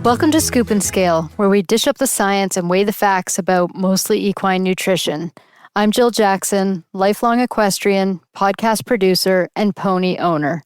Welcome to Scoop and Scale, where we dish up the science and weigh the facts about mostly equine nutrition. I'm Jill Jackson, lifelong equestrian, podcast producer, and pony owner.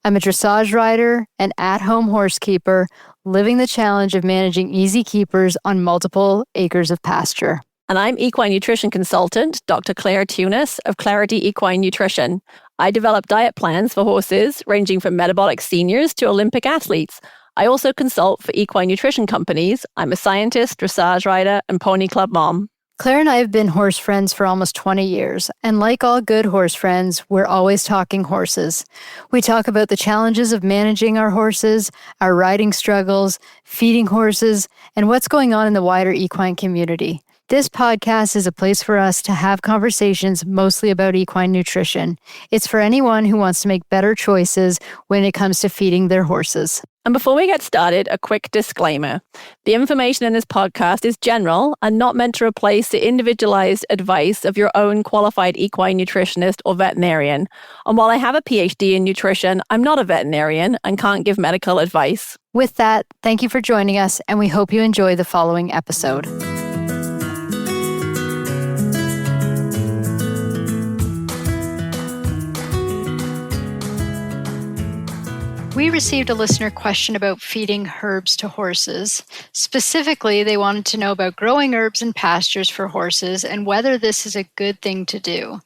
I'm a dressage rider and at-home horse keeper, living the challenge of managing easy keepers on multiple acres of pasture. And I'm equine nutrition consultant, Dr. Claire Tunis of Clarity Equine Nutrition. I develop diet plans for horses ranging from metabolic seniors to Olympic athletes. I also consult for equine nutrition companies. I'm a scientist, dressage rider, and pony club mom. Claire and I have been horse friends for almost 20 years, and like all good horse friends, we're always talking horses. We talk about the challenges of managing our horses, our riding struggles, feeding horses, and what's going on in the wider equine community. This podcast is a place for us to have conversations mostly about equine nutrition. It's for anyone who wants to make better choices when it comes to feeding their horses. And before we get started, a quick disclaimer. The information in this podcast is general and not meant to replace the individualized advice of your own qualified equine nutritionist or veterinarian. And while I have a PhD in nutrition, I'm not a veterinarian and can't give medical advice. With that, thank you for joining us, and we hope you enjoy the following episode. We received a listener question about feeding herbs to horses. Specifically, they wanted to know about growing herbs in pastures for horses and whether this is a good thing to do.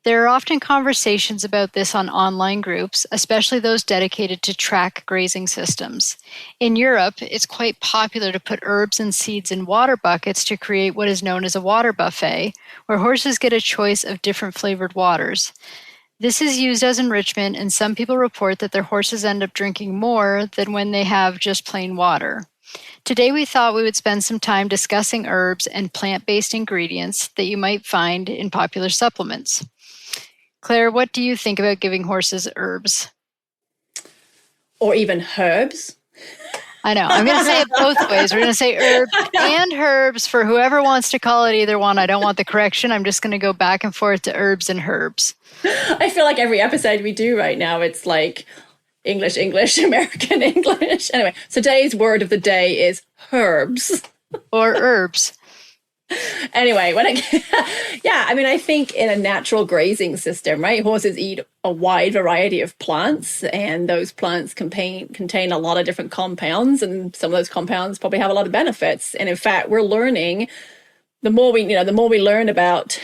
There are often conversations about this on online groups, especially those dedicated to track grazing systems. In Europe, it's quite popular to put herbs and seeds in water buckets to create what is known as a water buffet, where horses get a choice of different flavored waters. This is used as enrichment, and some people report that their horses end up drinking more than when they have just plain water. Today, we thought we would spend some time discussing herbs and plant-based ingredients that you might find in popular supplements. Claire, what do you think about giving horses herbs? Or even herbs? I know. I'm going to say it both ways. We're going to say herbs and herbs for whoever wants to call it either one. I don't want the correction. I'm just going to go back and forth to herbs and herbs. I feel like every episode we do right now, it's like English, American English. Anyway, so today's word of the day is herbs. Or herbs. Anyway, I think in a natural grazing system, right, horses eat a wide variety of plants, and those plants contain a lot of different compounds, and some of those compounds probably have a lot of benefits. And in fact, we're learning, the more we learn about,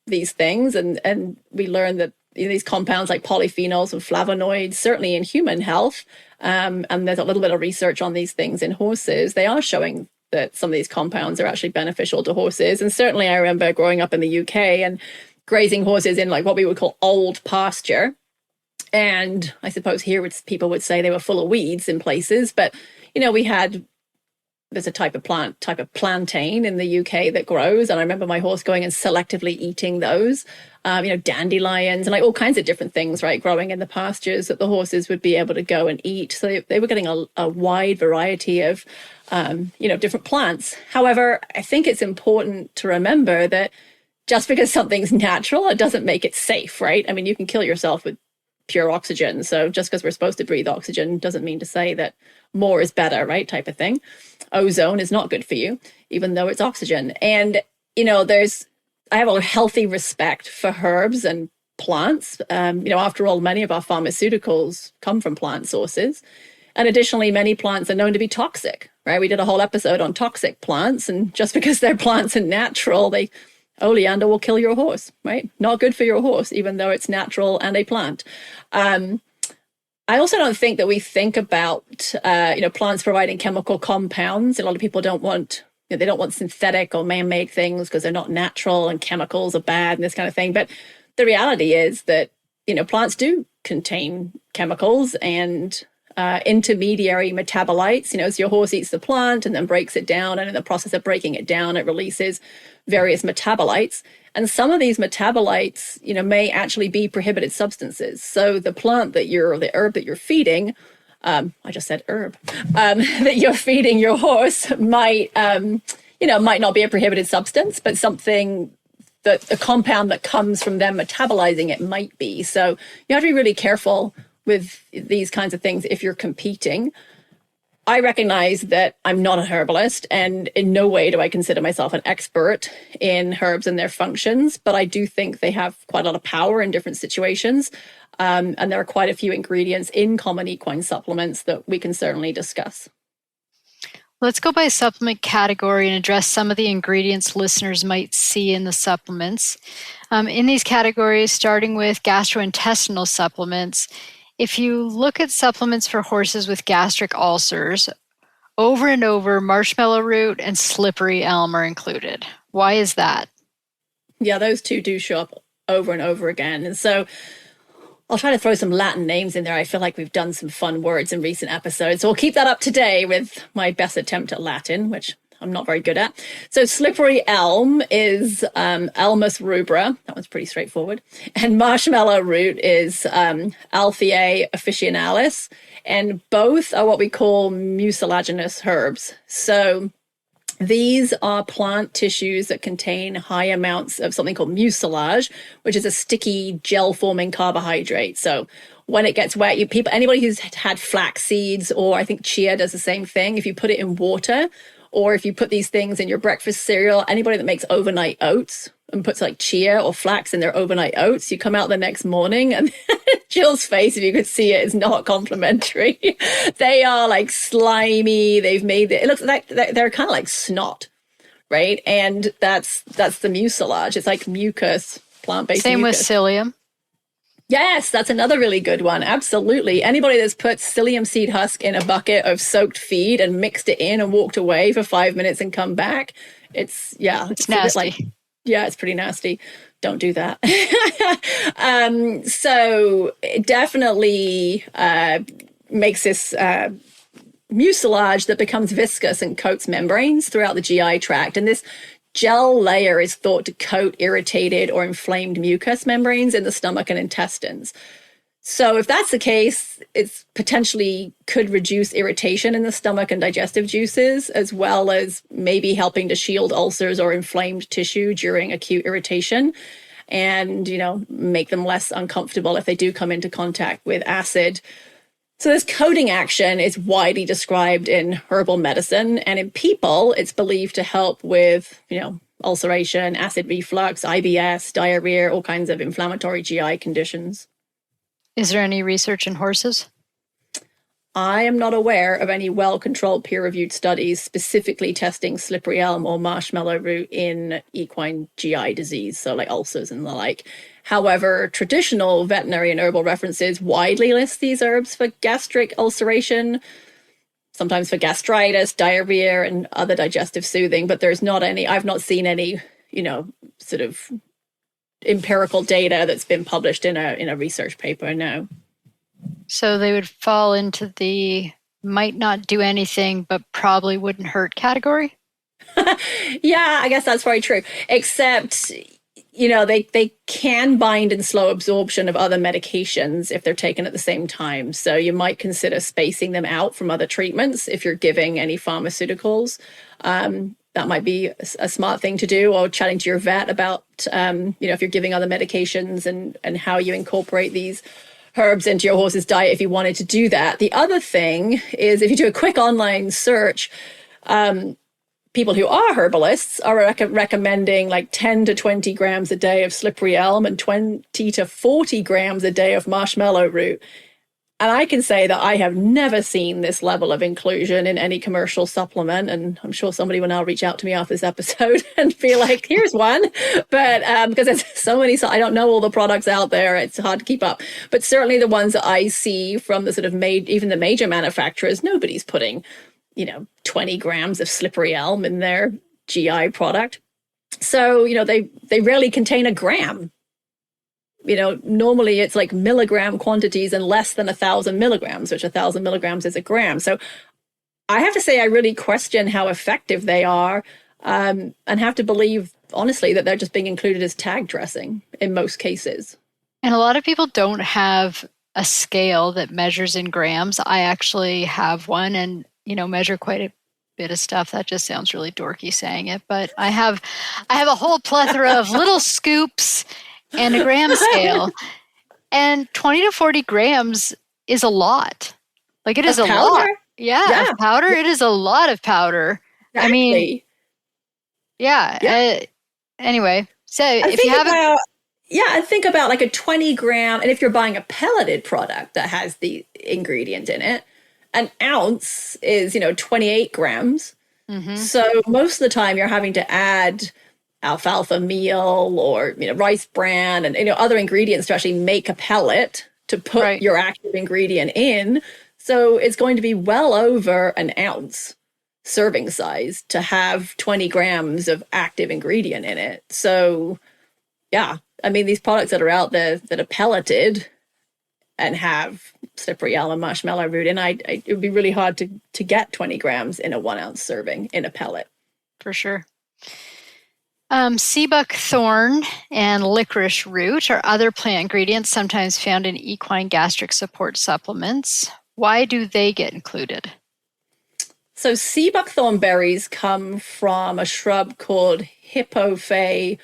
these things, and we learn that these compounds like polyphenols and flavonoids, certainly in human health, and there's a little bit of research on these things in horses, they are showing that some of these compounds are actually beneficial to horses. And certainly I remember growing up in the UK and grazing horses in like what we would call old pasture. And I suppose here people would say they were full of weeds in places, but there's a type of plantain in the UK that grows. And I remember my horse going and selectively eating those, dandelions and like all kinds of different things, right, growing in the pastures that the horses would be able to go and eat. So they were getting a wide variety of, different plants. However, I think it's important to remember that just because something's natural, it doesn't make it safe, right? I mean, you can kill yourself with pure oxygen. So just because we're supposed to breathe oxygen doesn't mean to say that more is better, right? Type of thing. Ozone is not good for you, even though it's oxygen. And, I have a healthy respect for herbs and plants. After all, many of our pharmaceuticals come from plant sources. And additionally, many plants are known to be toxic, right? We did a whole episode on toxic plants, and just because they're plants and natural, oleander will kill your horse, right? Not good for your horse, even though it's natural and a plant. I also don't think that we think about, plants providing chemical compounds. A lot of people don't want synthetic or man-made things because they're not natural and chemicals are bad and this kind of thing. But the reality is that, plants do contain chemicals and intermediary metabolites. So your horse eats the plant and then breaks it down. And in the process of breaking it down, it releases various metabolites. And some of these metabolites, may actually be prohibited substances. So the herb that you're feeding, I just said herb, that you're feeding your horse might not be a prohibited substance, but something that the compound that comes from them metabolizing it might be. So you have to be really careful with these kinds of things if you're competing. I recognize that I'm not a herbalist, and in no way do I consider myself an expert in herbs and their functions, but I do think they have quite a lot of power in different situations. And there are quite a few ingredients in common equine supplements that we can certainly discuss. Let's go by supplement category and address some of the ingredients listeners might see in the supplements. In these categories, starting with gastrointestinal supplements, if you look at supplements for horses with gastric ulcers, over and over, marshmallow root and slippery elm are included. Why is that? Yeah, those two do show up over and over again. And so I'll try to throw some Latin names in there. I feel like we've done some fun words in recent episodes. So I'll keep that up today with my best attempt at Latin, which I'm not very good at. So slippery elm is Elmus rubra. That one's pretty straightforward. And marshmallow root is Althea officinalis. And both are what we call mucilaginous herbs. So these are plant tissues that contain high amounts of something called mucilage, which is a sticky gel-forming carbohydrate. So when it gets wet, anybody who's had flax seeds, or I think chia does the same thing, if you put it in water, or if you put these things in your breakfast cereal, anybody that makes overnight oats and puts like chia or flax in their overnight oats, you come out the next morning and Jill's face, if you could see it, is not complimentary. They are like slimy. It looks like they're kind of like snot, right? And that's the mucilage. It's like mucus, plant-based Same mucus. with psyllium. Yes, that's another really good one. Absolutely. Anybody that's put psyllium seed husk in a bucket of soaked feed and mixed it in and walked away for 5 minutes and come back, it's nasty. It's pretty nasty. Don't do that. So it definitely makes this mucilage that becomes viscous and coats membranes throughout the GI tract. And this gel layer is thought to coat irritated or inflamed mucous membranes in the stomach and intestines. So if that's the case, it's potentially could reduce irritation in the stomach and digestive juices, as well as maybe helping to shield ulcers or inflamed tissue during acute irritation, and, make them less uncomfortable if they do come into contact with acid. So this coating action is widely described in herbal medicine, and in people, it's believed to help with, ulceration, acid reflux, IBS, diarrhea, all kinds of inflammatory GI conditions. Is there any research in horses? I am not aware of any well-controlled peer-reviewed studies specifically testing slippery elm or marshmallow root in equine GI disease, so like ulcers and the like. However, traditional veterinary and herbal references widely list these herbs for gastric ulceration, sometimes for gastritis, diarrhea, and other digestive soothing, but I've not seen any, sort of empirical data that's been published in a research paper, no. So they would fall into the might not do anything, but probably wouldn't hurt category? Yeah, I guess that's very true. Except, they can bind and slow absorption of other medications if they're taken at the same time. So you might consider spacing them out from other treatments if you're giving any pharmaceuticals. That might be a smart thing to do, or chatting to your vet about, if you're giving other medications and how you incorporate these herbs into your horse's diet if you wanted to do that. The other thing is, if you do a quick online search, people who are herbalists are recommending like 10 to 20 grams a day of slippery elm and 20 to 40 grams a day of marshmallow root. And I can say that I have never seen this level of inclusion in any commercial supplement. And I'm sure somebody will now reach out to me after this episode and be like, here's one. But because there's so many, I don't know all the products out there. It's hard to keep up. But certainly the ones that I see from the sort of even the major manufacturers, nobody's putting, 20 grams of slippery elm in their GI product. So, they rarely contain a gram. Normally it's like milligram quantities and less than 1,000 milligrams, which 1,000 milligrams is a gram. So I have to say I really question how effective they are, and have to believe, honestly, that they're just being included as tag dressing in most cases. And a lot of people don't have a scale that measures in grams. I actually have one and, measure quite a bit of stuff. That just sounds really dorky saying it, but I have a whole plethora of little scoops and a gram scale. And 20 to 40 grams is a lot. Like, it is a lot. Yeah, of Yeah, powder. It is a lot of powder. I mean, exactly. yeah. Yeah. Anyway, so I if you think haven't, about Yeah, I think about like a 20 gram, and if you're buying a pelleted product that has the ingredient in it, an ounce is, 28 grams. Mhm, So most of the time you're having to add alfalfa meal or, rice bran and, other ingredients to actually make a pellet to put right, your active ingredient in. So it's going to be well over an ounce serving size to have 20 grams of active ingredient in it. So yeah, I mean, these products that are out there that are pelleted and have slippery elm and marshmallow root in, it would be really hard to get 20 grams in a 1 ounce serving in a pellet. for sure. Sea buckthorn and licorice root are other plant ingredients sometimes found in equine gastric support supplements. Why do they get included? So, sea buckthorn berries come from a shrub called Hippophae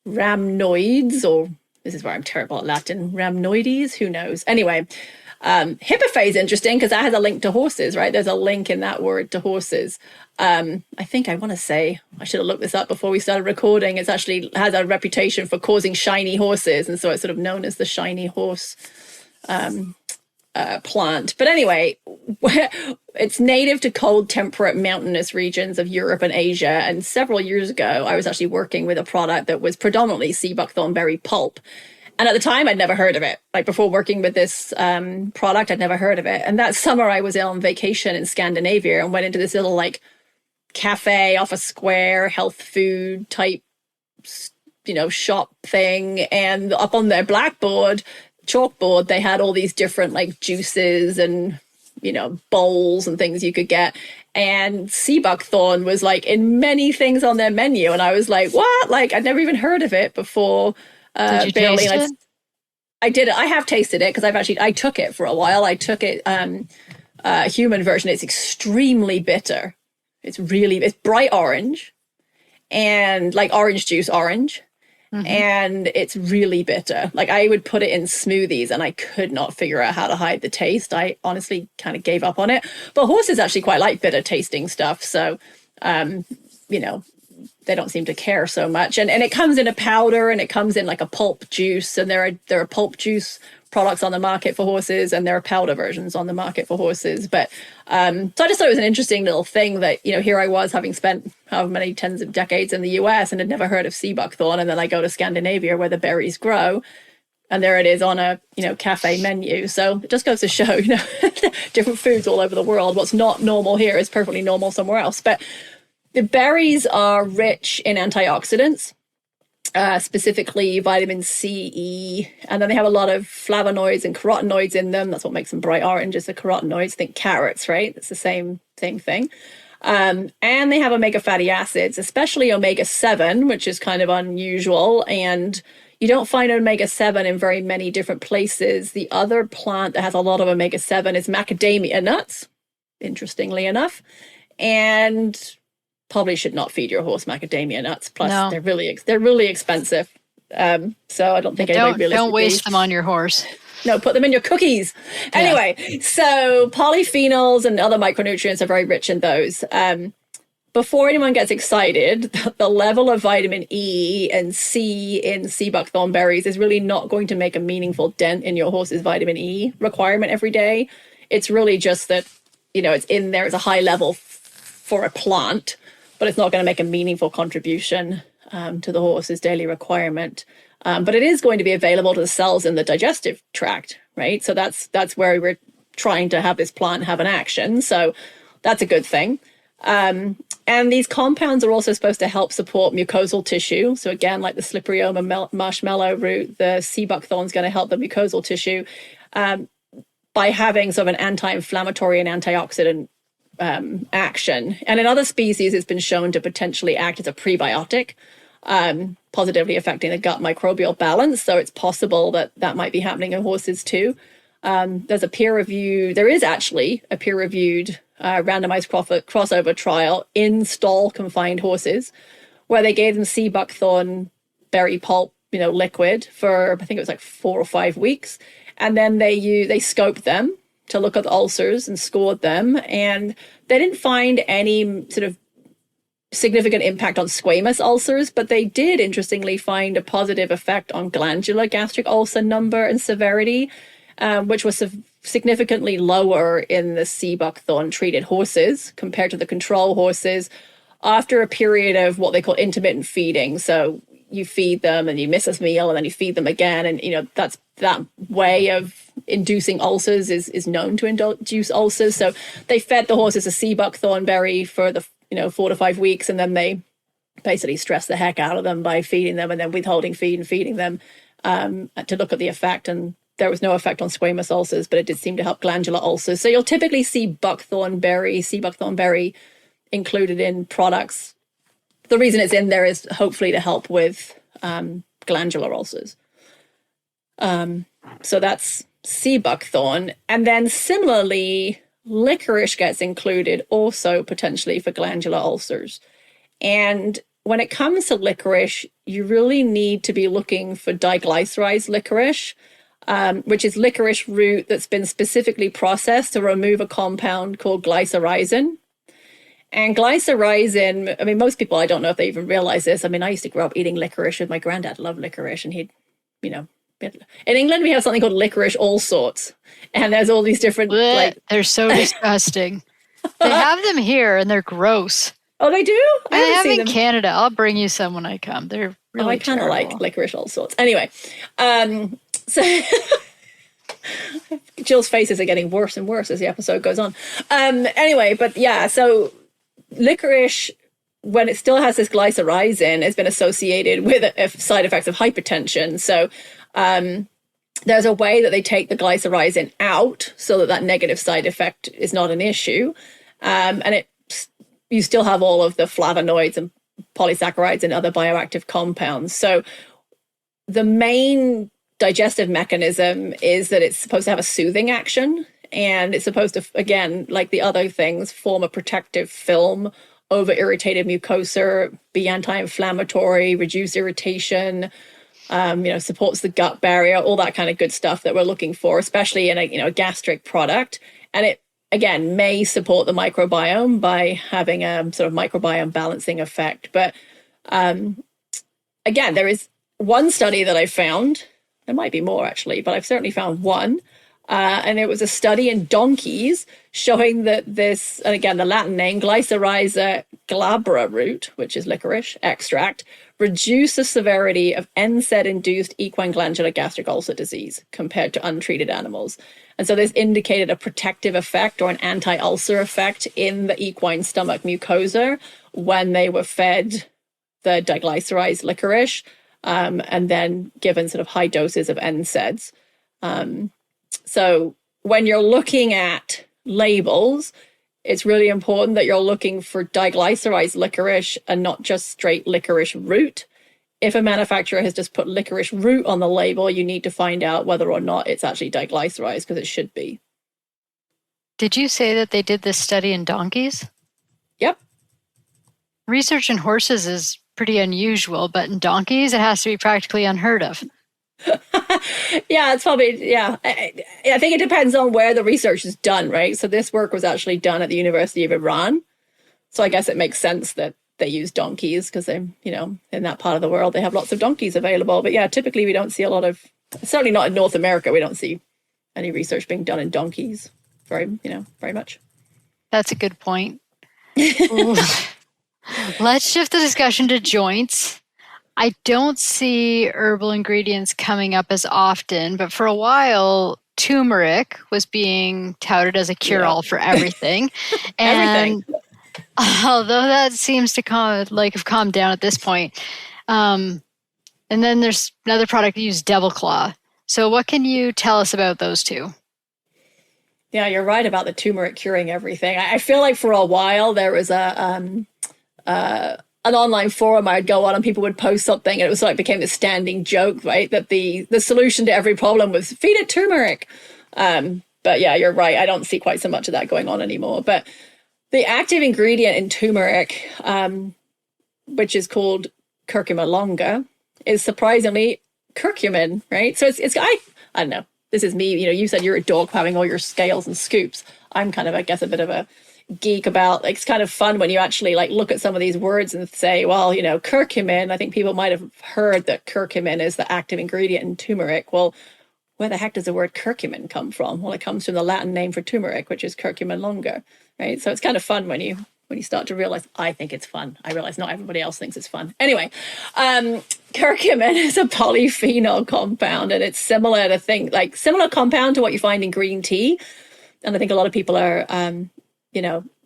rhamnoides, or this is where I'm terrible at Latin, rhamnoides, who knows? Anyway, Hippophae is interesting because that has a link to horses, right? There's a link in that word to horses. I think I want to say, I should have looked this up before we started recording. It actually has a reputation for causing shiny horses. And so it's sort of known as the shiny horse plant. But anyway, it's native to cold, temperate, mountainous regions of Europe and Asia. And several years ago, I was actually working with a product that was predominantly sea buckthorn berry pulp. And at the time, I'd never heard of it. Like before working with this product, I'd never heard of it. And that summer, I was on vacation in Scandinavia and went into this little like cafe off a square, health food type, shop thing. And up on their chalkboard, they had all these different like juices and, bowls and things you could get. And sea buckthorn was like in many things on their menu. And I was like, what? Like I'd never even heard of it before. Did you Barely. taste it? I did it. I have tasted it because I took it for a while. I took it, human version. It's extremely bitter. It's bright orange and like orange juice orange. Mm-hmm. And it's really bitter. Like I would put it in smoothies and I could not figure out how to hide the taste. I honestly kind of gave up on it. But horses actually quite like bitter tasting stuff. So, they don't seem to care so much. And it comes in a powder and it comes in like a pulp juice. And there are pulp juice products on the market for horses and there are powder versions on the market for horses. But so I just thought it was an interesting little thing that, here I was having spent however many tens of decades in the US and had never heard of sea buckthorn. And then I go to Scandinavia where the berries grow. And there it is on a, cafe menu. So it just goes to show, different foods all over the world. What's not normal here is perfectly normal somewhere else. But the berries are rich in antioxidants, specifically vitamin C, E, and then they have a lot of flavonoids and carotenoids in them. That's what makes them bright orange is the carotenoids. Think carrots, right? It's the same thing. And they have omega fatty acids, especially omega-7, which is kind of unusual. And you don't find omega-7 in very many different places. The other plant that has a lot of omega-7 is macadamia nuts, interestingly enough. And probably should not feed your horse macadamia nuts. Plus, No. they're really expensive. So I don't think anybody Don't waste them on your horse. No, put them in your cookies. Yeah. Anyway, so polyphenols and other micronutrients are very rich in those. Before anyone gets excited, the level of vitamin E and C in sea buckthorn berries is really not going to make a meaningful dent in your horse's vitamin E requirement every day. It's really just that, it's in there as a high level for a plant, but it's not going to make a meaningful contribution to the horse's daily requirement. But it is going to be available to the cells in the digestive tract, right? So that's where we're trying to have this plant have an action. So that's a good thing. And these compounds are also supposed to help support mucosal tissue. So again, like the slippery elm and marshmallow root, the sea buckthorn is going to help the mucosal tissue by having sort of an anti-inflammatory and antioxidant action. And in other species, it's been shown to potentially act as a prebiotic, positively affecting the gut microbial balance. So it's possible that might be happening in horses too. There is actually a peer-reviewed randomized crossover trial in stall-confined horses where they gave them sea buckthorn berry pulp, liquid for, I think it was like 4 or 5 weeks. And then they scoped them to look at the ulcers and scored them, and they didn't find any sort of significant impact on squamous ulcers, but they did interestingly find a positive effect on glandular gastric ulcer number and severity, which was significantly lower in the sea buckthorn treated horses compared to the control horses after a period of what they call intermittent feeding. So you feed them and you miss a meal and then you feed them again. And, that's that way of inducing ulcers is known to induce ulcers. So they fed the horses a sea buckthorn berry for the 4 to 5 weeks, and then they basically stressed the heck out of them by feeding them and then withholding feed and feeding them to look at the effect. And there was no effect on squamous ulcers, but it did seem to help glandular ulcers. So you'll typically see sea buckthorn berry included in products. The reason it's in there is hopefully to help with glandular ulcers. So that's sea buckthorn. And then similarly, licorice gets included also potentially for glandular ulcers. And when it comes to licorice, you really need to be looking for diglycerized licorice, which is licorice root that's been specifically processed to remove a compound called glycyrrhizin. And glycyrrhizin, most people, I don't know if they even realize this. I used to grow up eating licorice with my granddad, loved licorice, and he'd, in England, we have something called licorice all sorts. And there's all these different... they're so disgusting. They have them here, and they're gross. Oh, they do? I have them in Canada. I'll bring you some when I come. They're really I kind of like licorice all sorts. Anyway, so... Jill's faces are getting worse and worse as the episode goes on. Anyway, but yeah, so licorice, when it still has this glycyrrhizin, has been associated with side effects of hypertension. So there's a way that they take the glycyrrhizin out so that negative side effect is not an issue. And you still have all of the flavonoids and polysaccharides and other bioactive compounds. So the main digestive mechanism is that it's supposed to have a soothing action, and it's supposed to, again, like the other things, form a protective film over irritated mucosa, be anti-inflammatory, reduce irritation, supports the gut barrier, all that kind of good stuff that we're looking for, especially in a gastric product. And it, again, may support the microbiome by having a sort of microbiome balancing effect. But again, there is one study that I found. There might be more, actually, but I've certainly found one. And it was a study in donkeys showing that this, and again, the Latin name, Glycyrrhiza glabra root, which is licorice extract, reduced the severity of NSAID-induced equine glandular gastric ulcer disease compared to untreated animals. And so this indicated a protective effect or an anti-ulcer effect in the equine stomach mucosa when they were fed the diglycerized licorice and then given sort of high doses of NSAIDs. So when you're looking at labels, it's really important that you're looking for diglycerized licorice and not just straight licorice root. If a manufacturer has just put licorice root on the label, you need to find out whether or not it's actually diglycerized, because it should be. Did you say that they did this study in donkeys? Yep. Research in horses is pretty unusual, but in donkeys, it has to be practically unheard of. Yeah, it's probably, I think it depends on where the research is done, right? So this work was actually done at the University of Iran. So I guess it makes sense that they use donkeys because they, in that part of the world, they have lots of donkeys available. But yeah, typically we don't see a lot of, certainly not in North America, we don't see any research being done in donkeys very much. That's a good point. Let's shift the discussion to joints. I don't see herbal ingredients coming up as often, but for a while, turmeric was being touted as a cure-all for everything. And although that seems to have calmed down at this point. And then there's another product that uses devil claw. So what can you tell us about those two? Yeah, you're right about the turmeric curing everything. I feel like for a while there was an online forum I'd go on and people would post something and it was became this standing joke, right? That the solution to every problem was feed it turmeric. But yeah, you're right. I don't see quite so much of that going on anymore. But the active ingredient in turmeric, which is called curcuma longa, is surprisingly curcumin, right? So it's I don't know. this is me, you said you're a dog having all your scales and scoops. I'm kind of, I guess, a bit of a geek about, like, it's kind of fun when you actually like look at some of these words and say, well, curcumin, I think people might have heard that curcumin is the active ingredient in turmeric. Well, where the heck does the word curcumin come from? Well, it comes from the Latin name for turmeric, which is curcumin longa, right? So it's kind of fun when you start to realize, I think it's fun. I realize not everybody else thinks it's fun. Anyway, curcumin is a polyphenol compound, and it's similar compound to what you find in green tea. And I think a lot of people are,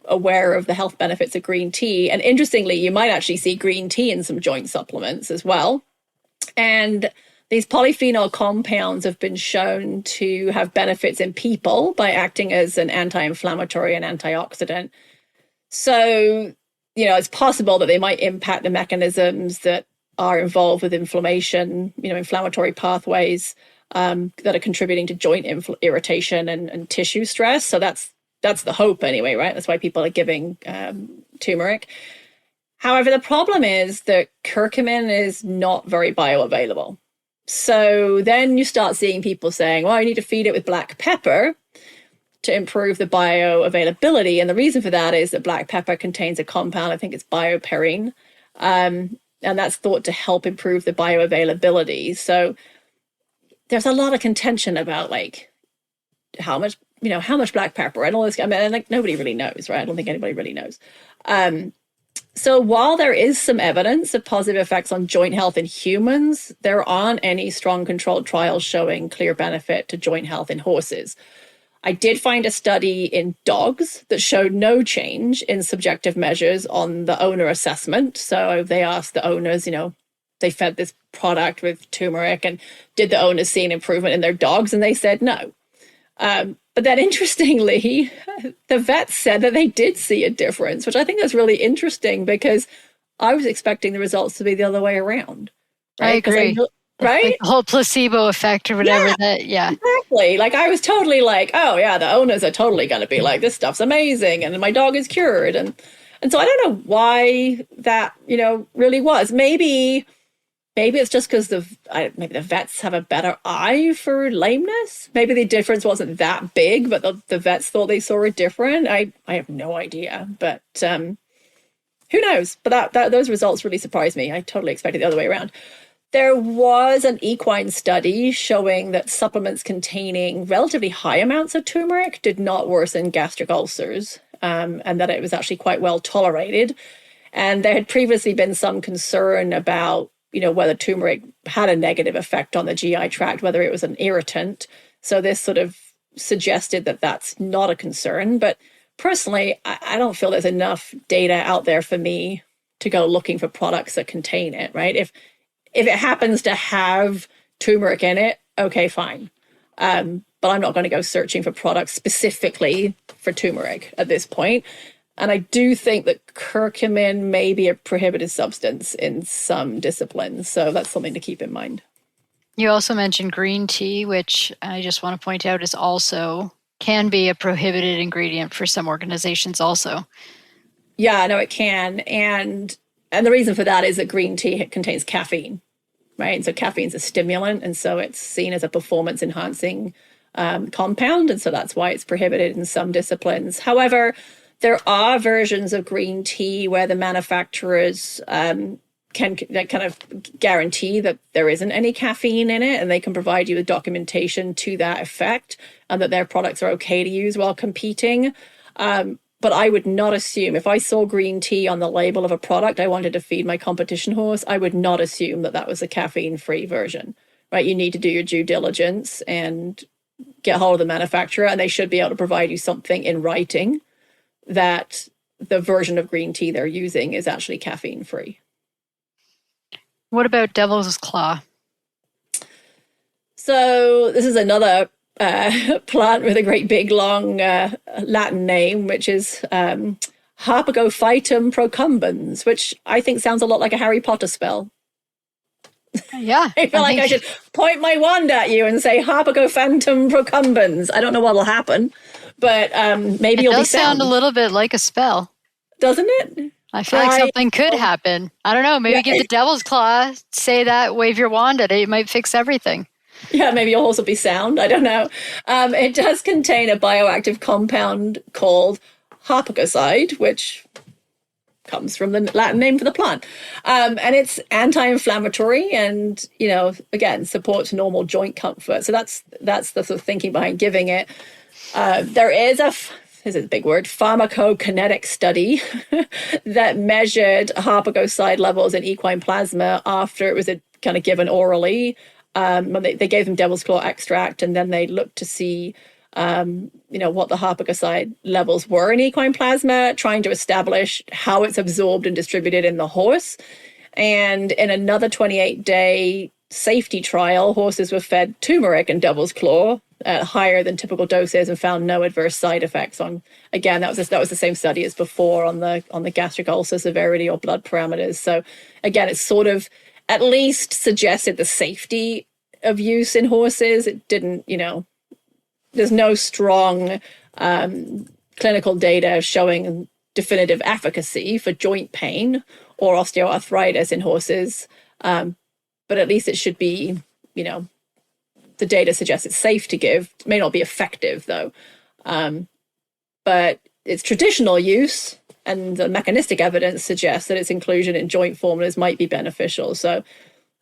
aware of the health benefits of green tea. And interestingly, you might actually see green tea in some joint supplements as well. And these polyphenol compounds have been shown to have benefits in people by acting as an anti-inflammatory and antioxidant. So, it's possible that they might impact the mechanisms that are involved with inflammation, inflammatory pathways that are contributing to joint irritation and tissue stress. So that's the hope anyway, right? That's why people are giving turmeric. However, the problem is that curcumin is not very bioavailable. So then you start seeing people saying, well, I need to feed it with black pepper to improve the bioavailability. And the reason for that is that black pepper contains a compound, I think it's bioperine, and that's thought to help improve the bioavailability. So there's a lot of contention about like how much black pepper and all this. I mean, like nobody really knows, right? I don't think anybody really knows. So while there is some evidence of positive effects on joint health in humans, there aren't any strong controlled trials showing clear benefit to joint health in horses. I did find a study in dogs that showed no change in subjective measures on the owner assessment. So they asked the owners, they fed this product with turmeric, and did the owners see an improvement in their dogs? And they said no. But then interestingly, the vets said that they did see a difference, which I think is really interesting because I was expecting the results to be the other way around. Right? I agree. Right? Like the whole placebo effect or whatever Exactly. Like I was totally like, oh yeah, the owners are totally going to be like, this stuff's amazing and my dog is cured. And so I don't know why that, really was. Maybe it's just because maybe the vets have a better eye for lameness. Maybe the difference wasn't that big, but the vets thought they saw it different. I have no idea, but who knows? But those results really surprised me. I totally expected the other way around. There was an equine study showing that supplements containing relatively high amounts of turmeric did not worsen gastric ulcers, and that it was actually quite well tolerated. And there had previously been some concern about whether turmeric had a negative effect on the GI tract, whether it was an irritant. So this sort of suggested that that's not a concern. But personally, I don't feel there's enough data out there for me to go looking for products that contain it, right? If it happens to have turmeric in it, okay, fine. But I'm not going to go searching for products specifically for turmeric at this point. And I do think that curcumin may be a prohibited substance in some disciplines. So that's something to keep in mind. You also mentioned green tea, which I just want to point out is also can be a prohibited ingredient for some organizations also. Yeah, no, it can. And the reason for that is that green tea contains caffeine, right? And so caffeine is a stimulant. And so it's seen as a performance enhancing compound. And so that's why it's prohibited in some disciplines. However, there are versions of green tea where the manufacturers can kind of guarantee that there isn't any caffeine in it, and they can provide you with documentation to that effect, and that their products are okay to use while competing. But I would not assume, if I saw green tea on the label of a product I wanted to feed my competition horse, I would not assume that was a caffeine-free version, right? You need to do your due diligence and get hold of the manufacturer, and they should be able to provide you something in writing that the version of green tea they're using is actually caffeine-free. What about devil's claw? So this is another plant with a great big long Latin name, which is Harpagophytum procumbens, which I think sounds a lot like a Harry Potter spell. Yeah. I feel like I should point my wand at you and say Harpagophytum procumbens. I don't know what will happen, but maybe you'll be sound. It does sound a little bit like a spell. Doesn't it? I feel like something could happen. I don't know. Maybe give the devil's claw, say that, wave your wand at it. It might fix everything. Yeah, maybe your horse will be sound. I don't know. It does contain a bioactive compound called harpagoside, which comes from the Latin name for the plant. And it's anti-inflammatory and, again, supports normal joint comfort. So that's the sort of thinking behind giving it. There is this is a big word, pharmacokinetic study that measured harpagoside levels in equine plasma after it was kind of given orally. When they gave them devil's claw extract, and then they looked to see what the harpagoside levels were in equine plasma, trying to establish how it's absorbed and distributed in the horse. And in another 28-day safety trial, horses were fed turmeric and devil's claw at higher than typical doses and found no adverse side effects on. Again, that was the same study as before on the gastric ulcer severity or blood parameters. So again, it's sort of at least suggested the safety of use in horses. It didn't, there's no strong clinical data showing definitive efficacy for joint pain or osteoarthritis in horses. But at least it should be, the data suggests it's safe to give. It may not be effective, though. But its traditional use and the mechanistic evidence suggests that its inclusion in joint formulas might be beneficial. So,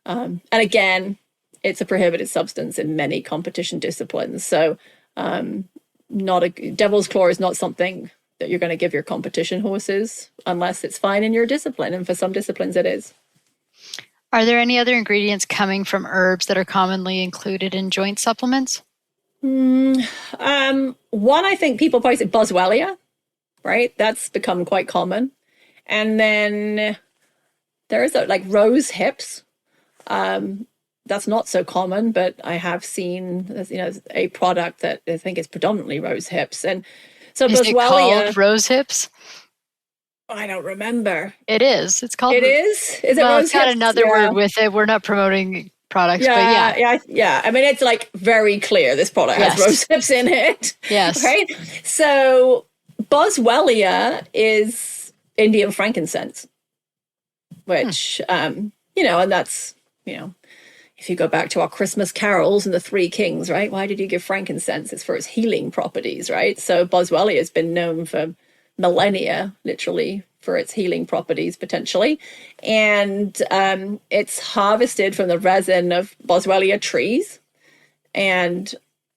and again, it's a prohibited substance in many competition disciplines. So, devil's claw is not something that you're going to give your competition horses unless it's fine in your discipline. And for some disciplines, it is. Are there any other ingredients coming from herbs that are commonly included in joint supplements? One, I think people probably say boswellia, right? That's become quite common. And then there is rose hips. That's not so common, but I have seen, a product that I think is predominantly rose hips. And so is boswellia, it called rose hips? I don't remember. It is. It's called. It is. Is it well, rose it's got hips? another word with it. We're not promoting products, but yeah. I mean, it's very clear this product has rose hips in it. Yes. Right. So boswellia is Indian frankincense, which and that's if you go back to our Christmas carols and the Three Kings, right? Why did you give frankincense? It's for its healing properties, right? So boswellia has been known for millennia, literally, for its healing properties, potentially. And it's harvested from the resin of boswellia trees. And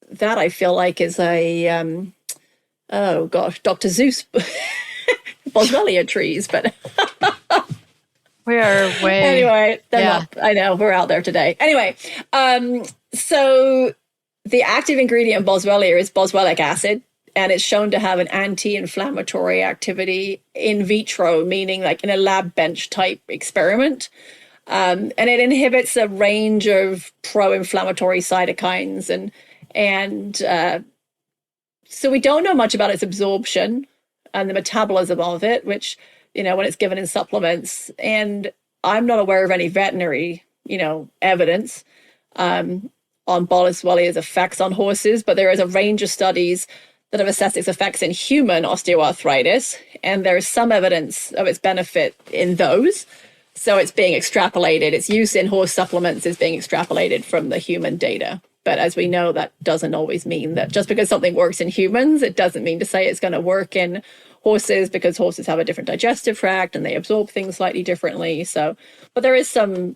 that, I feel like, is a, Dr. Zeus boswellia trees, but... We are way... Anyway, they're not... I know, we're out there today. Anyway, so the active ingredient in boswellia is boswellic acid, and it's shown to have an anti-inflammatory activity in vitro, meaning in a lab bench type experiment. And it inhibits a range of pro-inflammatory cytokines. And so we don't know much about its absorption and the metabolism of it, which, when it's given in supplements. And I'm not aware of any veterinary, evidence on boswellia's effects on horses, but there is a range of studies that have assessed its effects in human osteoarthritis, and there is some evidence of its benefit in those. So it's being extrapolated. Its use in horse supplements is being extrapolated from the human data. But as we know, that doesn't always mean that just because something works in humans, it doesn't mean to say it's going to work in horses, because horses have a different digestive tract and they absorb things slightly differently. So, but there is some,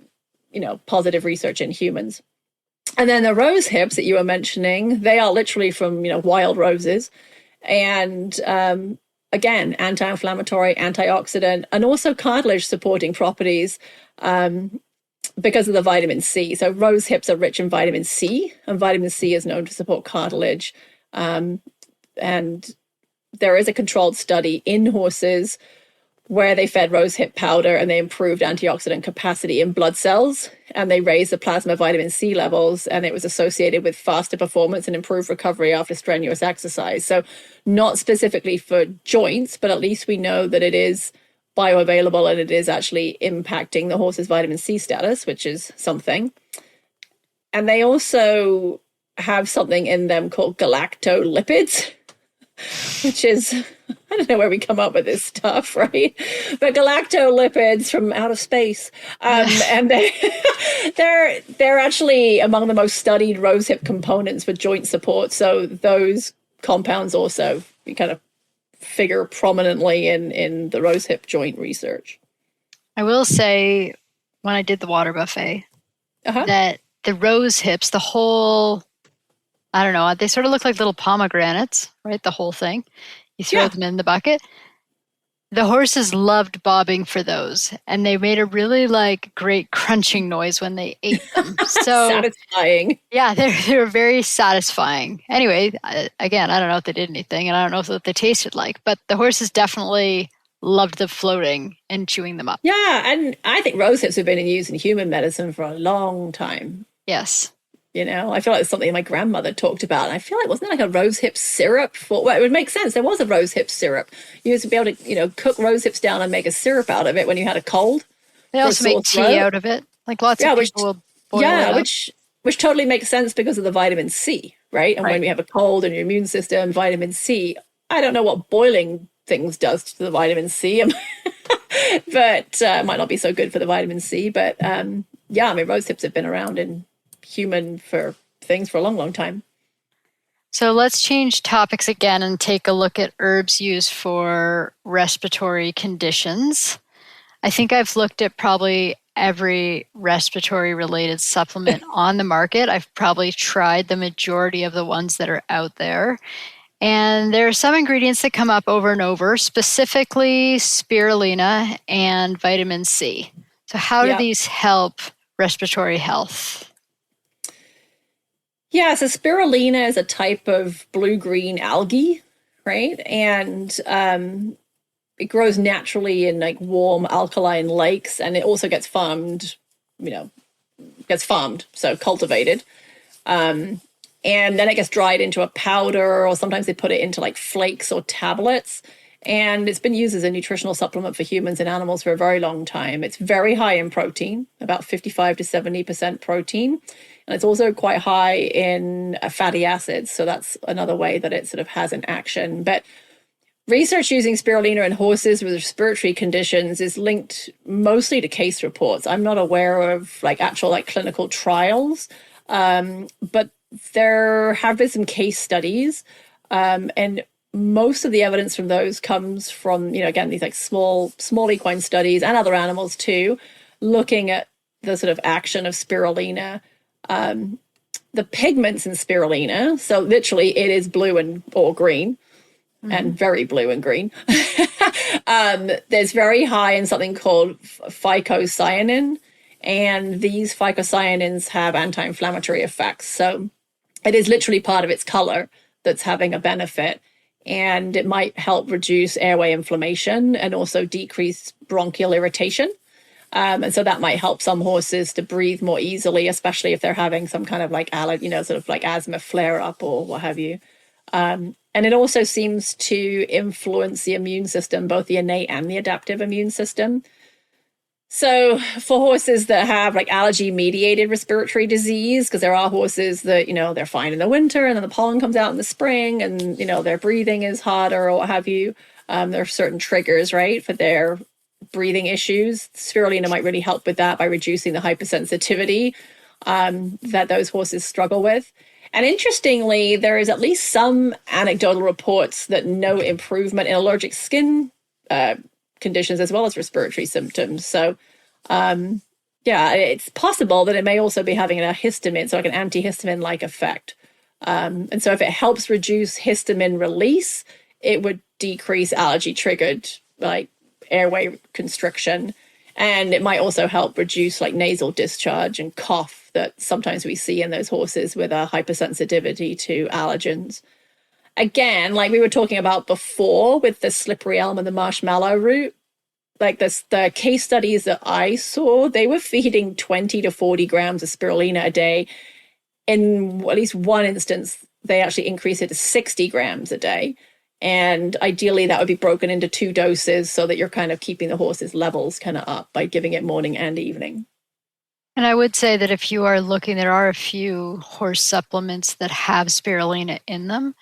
positive research in humans. And then the rose hips that you were mentioning, they are literally from, wild roses. And again, anti-inflammatory, antioxidant, and also cartilage supporting properties because of the vitamin C. So rose hips are rich in vitamin C, and vitamin C is known to support cartilage. And there is a controlled study in horses where they fed rosehip powder and they improved antioxidant capacity in blood cells, and they raised the plasma vitamin C levels, and it was associated with faster performance and improved recovery after strenuous exercise. So not specifically for joints, but at least we know that it is bioavailable and it is actually impacting the horse's vitamin C status, which is something. And they also have something in them called galactolipids, which is, I don't know where we come up with this stuff, right? But galactolipids from outer space. And they're actually among the most studied rosehip components for joint support. So those compounds also kind of figure prominently in the rosehip joint research. I will say, when I did the water buffet, that the rose hips, the whole, I don't know, they sort of look like little pomegranates, right? The whole thing. You throw them in the bucket. The horses loved bobbing for those, and they made a really great crunching noise when they ate them. So satisfying. Yeah, they were very satisfying. Anyway, again, I don't know if they did anything, and I don't know what they tasted like, but the horses definitely loved the floating and chewing them up. Yeah, and I think rose hips have been used in human medicine for a long time. Yes. You know, I feel like it's something my grandmother talked about. And I feel like, wasn't there like a rose hip syrup? Well, it would make sense. There was a rose hip syrup. You used to be able to, cook rose hips down and make a syrup out of it when you had a cold. They also make tea out of it. Like lots of people will boil it up. Which totally makes sense because of the vitamin C, right? And when we have a cold and your immune system, vitamin C, I don't know what boiling things does to the vitamin C, but it might not be so good for the vitamin C. But rose hips have been around in human for things for a long, long time. So let's change topics again and take a look at herbs used for respiratory conditions. I think I've looked at probably every respiratory related supplement on the market. I've probably tried the majority of the ones that are out there. And there are some ingredients that come up over and over, specifically spirulina and vitamin C. So how do these help respiratory health? Yeah, so spirulina is a type of blue-green algae, right? And it grows naturally in like warm alkaline lakes, and it also gets farmed, so cultivated. And then it gets dried into a powder, or sometimes they put it into like flakes or tablets. And it's been used as a nutritional supplement for humans and animals for a very long time. It's very high in protein, about 55 to 70% protein. And it's also quite high in fatty acids. So that's another way that it sort of has an action. But research using spirulina in horses with respiratory conditions is linked mostly to case reports. I'm not aware of actual clinical trials, but there have been some case studies. And most of the evidence from those comes from, again, these small equine studies and other animals too, looking at the sort of action of spirulina. The pigments in spirulina, so literally it is blue or green, and very blue and green. There's very high in something called phycocyanin, and these phycocyanins have anti-inflammatory effects. So it is literally part of its color that's having a benefit, and it might help reduce airway inflammation and also decrease bronchial irritation. And so that might help some horses to breathe more easily, especially if they're having some kind of asthma flare up or what have you. And it also seems to influence the immune system, both the innate and the adaptive immune system. So for horses that have allergy mediated respiratory disease, because there are horses that, they're fine in the winter and then the pollen comes out in the spring and, their breathing is harder or what have you. There are certain triggers, right, for their breathing issues. Spirulina might really help with that by reducing the hypersensitivity that those horses struggle with. And interestingly, there is at least some anecdotal reports that note improvement in allergic skin conditions as well as respiratory symptoms. So, it's possible that it may also be having a histamine, so like an antihistamine-like effect. And so if it helps reduce histamine release, it would decrease allergy-triggered airway constriction, and it might also help reduce nasal discharge and cough that sometimes we see in those horses with a hypersensitivity to allergens. Again, like we were talking about before with the slippery elm and the marshmallow root, the case studies that I saw, they were feeding 20 to 40 grams of spirulina a day. In at least one instance, they actually increased it to 60 grams a day. And ideally, that would be broken into 2 doses so that you're kind of keeping the horse's levels kind of up by giving it morning and evening. And I would say that if you are looking, there are a few horse supplements that have spirulina in them.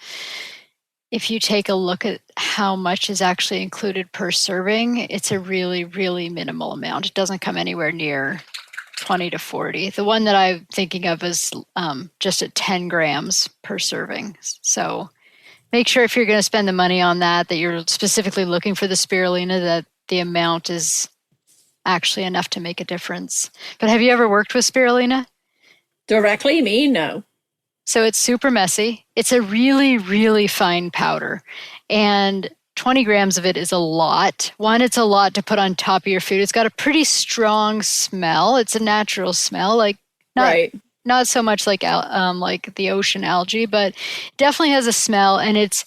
if you take a look at how much is actually included per serving, it's a really, really minimal amount. It doesn't come anywhere near 20 to 40. The one that I'm thinking of is just at 10 grams per serving. So make sure if you're going to spend the money on that you're specifically looking for the spirulina, that the amount is actually enough to make a difference. But have you ever worked with spirulina? Directly? Me? No. So it's super messy. It's a really, really fine powder. And 20 grams of it is a lot. One, it's a lot to put on top of your food. It's got a pretty strong smell. It's a natural smell, like not so much like the ocean algae, but definitely has a smell, and it's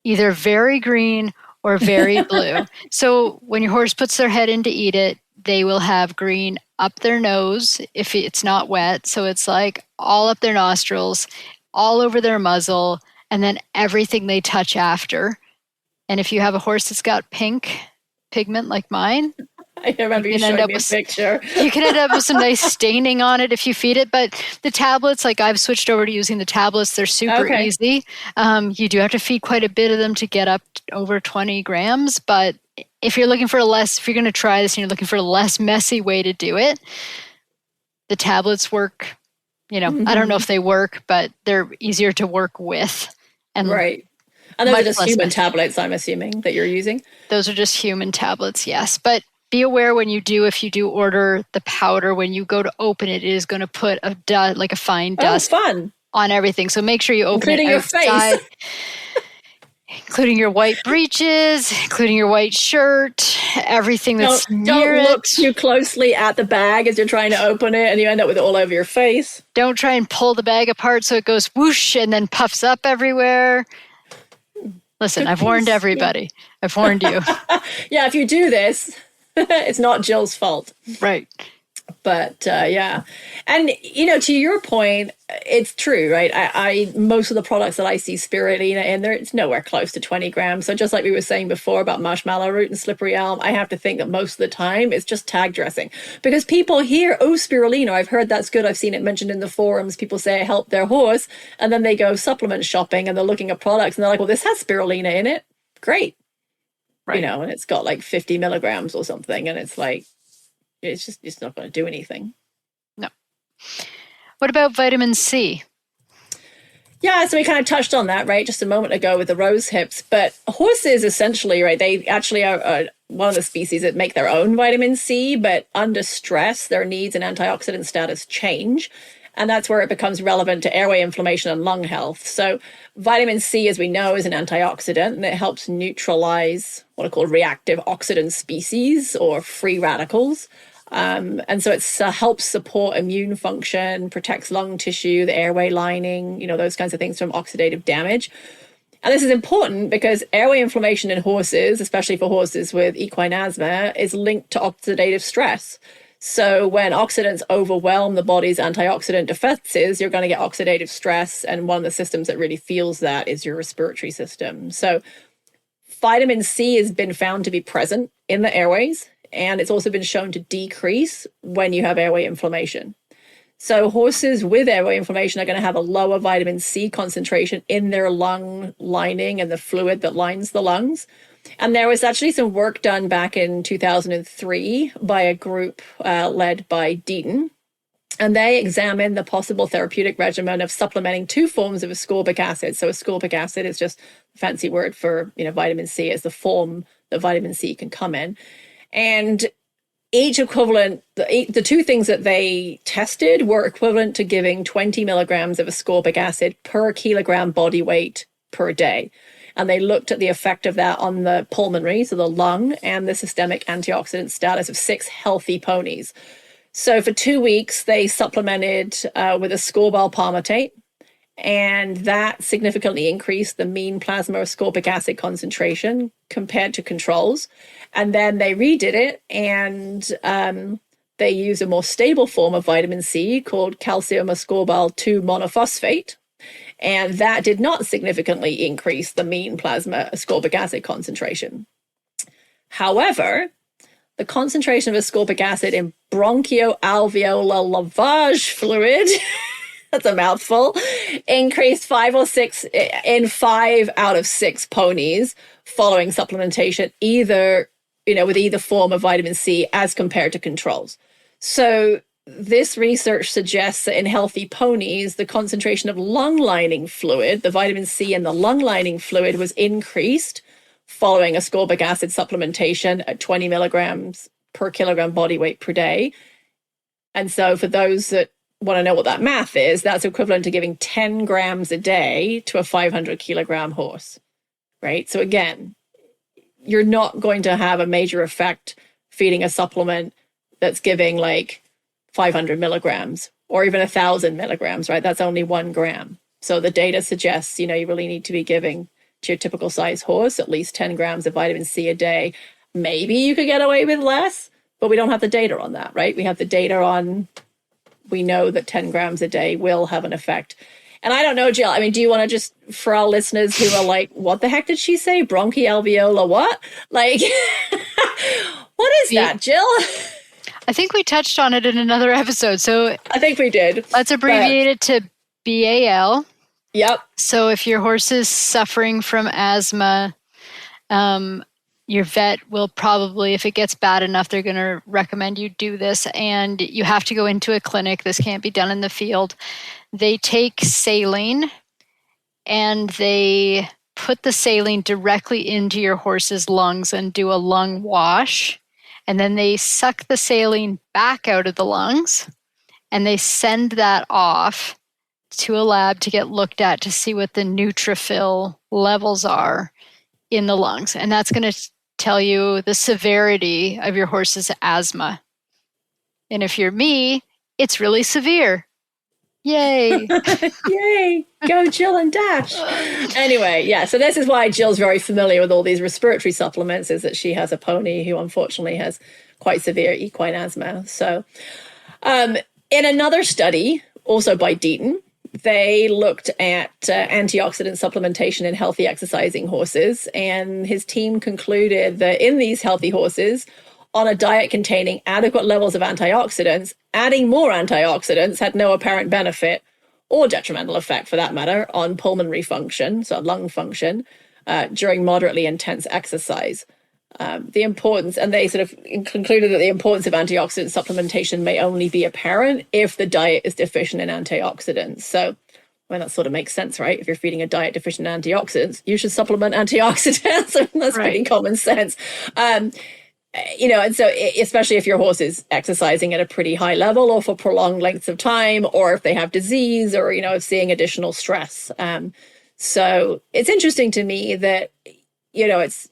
either very green or very blue. So when your horse puts their head in to eat it, they will have green up their nose if it's not wet. So it's like all up their nostrils, all over their muzzle, and then everything they touch after. And if you have a horse that's got pink pigment like mine, I remember you showing me a picture. You can end up with some nice staining on it if you feed it. But the tablets, like I've switched over to using the tablets. They're super easy. You do have to feed quite a bit of them to get up over 20 grams. But if you're looking for if you're going to try this and you're looking for a less messy way to do it, the tablets work. I don't know if they work, but they're easier to work with. And right. And those are just human tablets, I'm assuming, that you're using? Those are just human tablets, yes. But be aware if you do order the powder, when you go to open it, it is going to put a fine dust on everything. So make sure you open including it outside. Your face. Including your white breeches, including your white shirt, everything that's near it. Don't look too closely at the bag as you're trying to open it and you end up with it all over your face. Don't try and pull the bag apart so it goes whoosh and then puffs up everywhere. Listen, I've warned everybody. I've warned you. Yeah, if you do this, it's not Jill's fault. Right. But yeah. And, to your point, it's true, right? I most of the products that I see spirulina in there, it's nowhere close to 20 grams. So just like we were saying before about marshmallow root and slippery elm, I have to think that most of the time it's just tag dressing. Because people hear, spirulina, I've heard that's good. I've seen it mentioned in the forums. People say it helped their horse. And then they go supplement shopping and they're looking at products and they're like, well, this has spirulina in it. Great. Right. And it's got like 50 milligrams or something. And it's like, it's not going to do anything. No. What about vitamin C? Yeah, so we kind of touched on that, right, just a moment ago with the rose hips. But horses, essentially, right, they actually are one of the species that make their own vitamin C, but under stress, their needs and antioxidant status change. And that's where it becomes relevant to airway inflammation and lung health. So vitamin C, as we know, is an antioxidant, and it helps neutralize what are called reactive oxidant species or free radicals. And so it helps support immune function, protects lung tissue, the airway lining, those kinds of things from oxidative damage. And this is important because airway inflammation in horses, especially for horses with equine asthma, is linked to oxidative stress. So when oxidants overwhelm the body's antioxidant defenses, you're going to get oxidative stress. And one of the systems that really feels that is your respiratory system. So vitamin C has been found to be present in the airways. And it's also been shown to decrease when you have airway inflammation. So horses with airway inflammation are going to have a lower vitamin C concentration in their lung lining and the fluid that lines the lungs. And there was actually some work done back in 2003 by a group led by Deaton. And they examined the possible therapeutic regimen of supplementing two forms of ascorbic acid. So ascorbic acid is just a fancy word for vitamin C as the form that vitamin C can come in. And each equivalent, the two things that they tested were equivalent to giving 20 milligrams of ascorbic acid per kilogram body weight per day. And they looked at the effect of that on the pulmonary, so the lung, and the systemic antioxidant status of 6 healthy ponies. So for 2 weeks, they supplemented with ascorbyl palmitate, and that significantly increased the mean plasma ascorbic acid concentration compared to controls. And then they redid it, and they used a more stable form of vitamin C called calcium ascorbyl 2 monophosphate. And that did not significantly increase the mean plasma ascorbic acid concentration. However, the concentration of ascorbic acid in bronchoalveolar lavage fluid, that's a mouthful, increased 5 or 6 in 5 out of 6 ponies following supplementation, either, with either form of vitamin C as compared to controls. So this research suggests that in healthy ponies, the concentration of lung lining fluid, the vitamin C in the lung lining fluid, was increased following ascorbic acid supplementation at 20 milligrams per kilogram body weight per day. And so for those that want to know what that math is, that's equivalent to giving 10 grams a day to a 500 kilogram horse, right? So again, you're not going to have a major effect feeding a supplement that's giving like 500 milligrams or even 1,000 milligrams, right? That's only 1 gram. So the data suggests, you really need to be giving to your typical size horse at least 10 grams of vitamin C a day. Maybe you could get away with less, but we don't have the data on that, right? We have the data on, we know that 10 grams a day will have an effect. And I don't know, Jill, do you want to just, for our listeners who are like, what the heck did she say? Bronchialveolar what? Like, what is that, Jill? I think we touched on it in another episode. So I think we did. Let's abbreviate it to BAL. Yep. So if your horse is suffering from asthma, your vet will probably, if it gets bad enough, they're going to recommend you do this. And you have to go into a clinic. This can't be done in the field. They take saline and they put the saline directly into your horse's lungs and do a lung wash. And then they suck the saline back out of the lungs and they send that off to a lab to get looked at to see what the neutrophil levels are in the lungs. And that's going to tell you the severity of your horse's asthma. And if you're me, it's really severe. Yay. Yay. Go Jill and Dash. Anyway, yeah, so this is why Jill's very familiar with all these respiratory supplements, is that she has a pony who unfortunately has quite severe equine asthma. So in another study, also by Deaton, they looked at antioxidant supplementation in healthy exercising horses, and his team concluded that in these healthy horses, on a diet containing adequate levels of antioxidants, adding more antioxidants had no apparent benefit or detrimental effect, for that matter, on pulmonary function, so lung function, during moderately intense exercise. The importance, and they sort of concluded that the importance of antioxidant supplementation may only be apparent if the diet is deficient in antioxidants. So, that sort of makes sense, right? If you're feeding a diet deficient in antioxidants, you should supplement antioxidants. That's right. Pretty common sense. And so especially if your horse is exercising at a pretty high level or for prolonged lengths of time, or if they have disease or, seeing additional stress. So it's interesting to me that, it's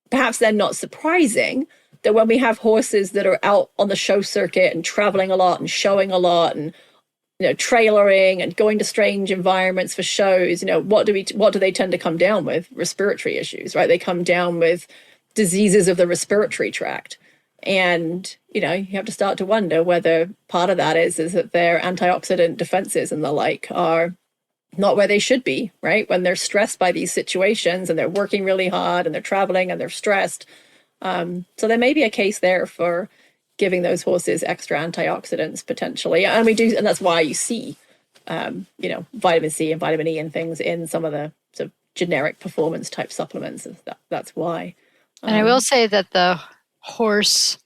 perhaps then not surprising that when we have horses that are out on the show circuit and traveling a lot and showing a lot and, trailering and going to strange environments for shows, what do they tend to come down with? Respiratory issues, right? They come down with diseases of the respiratory tract. And, you have to start to wonder whether part of that is that their antioxidant defenses and the like are not where they should be, right? When they're stressed by these situations and they're working really hard and they're traveling and they're stressed. So there may be a case there for giving those horses extra antioxidants potentially. And and that's why you see, vitamin C and vitamin E and things in some of the sort of generic performance type supplements. That's why. And I will say that the horse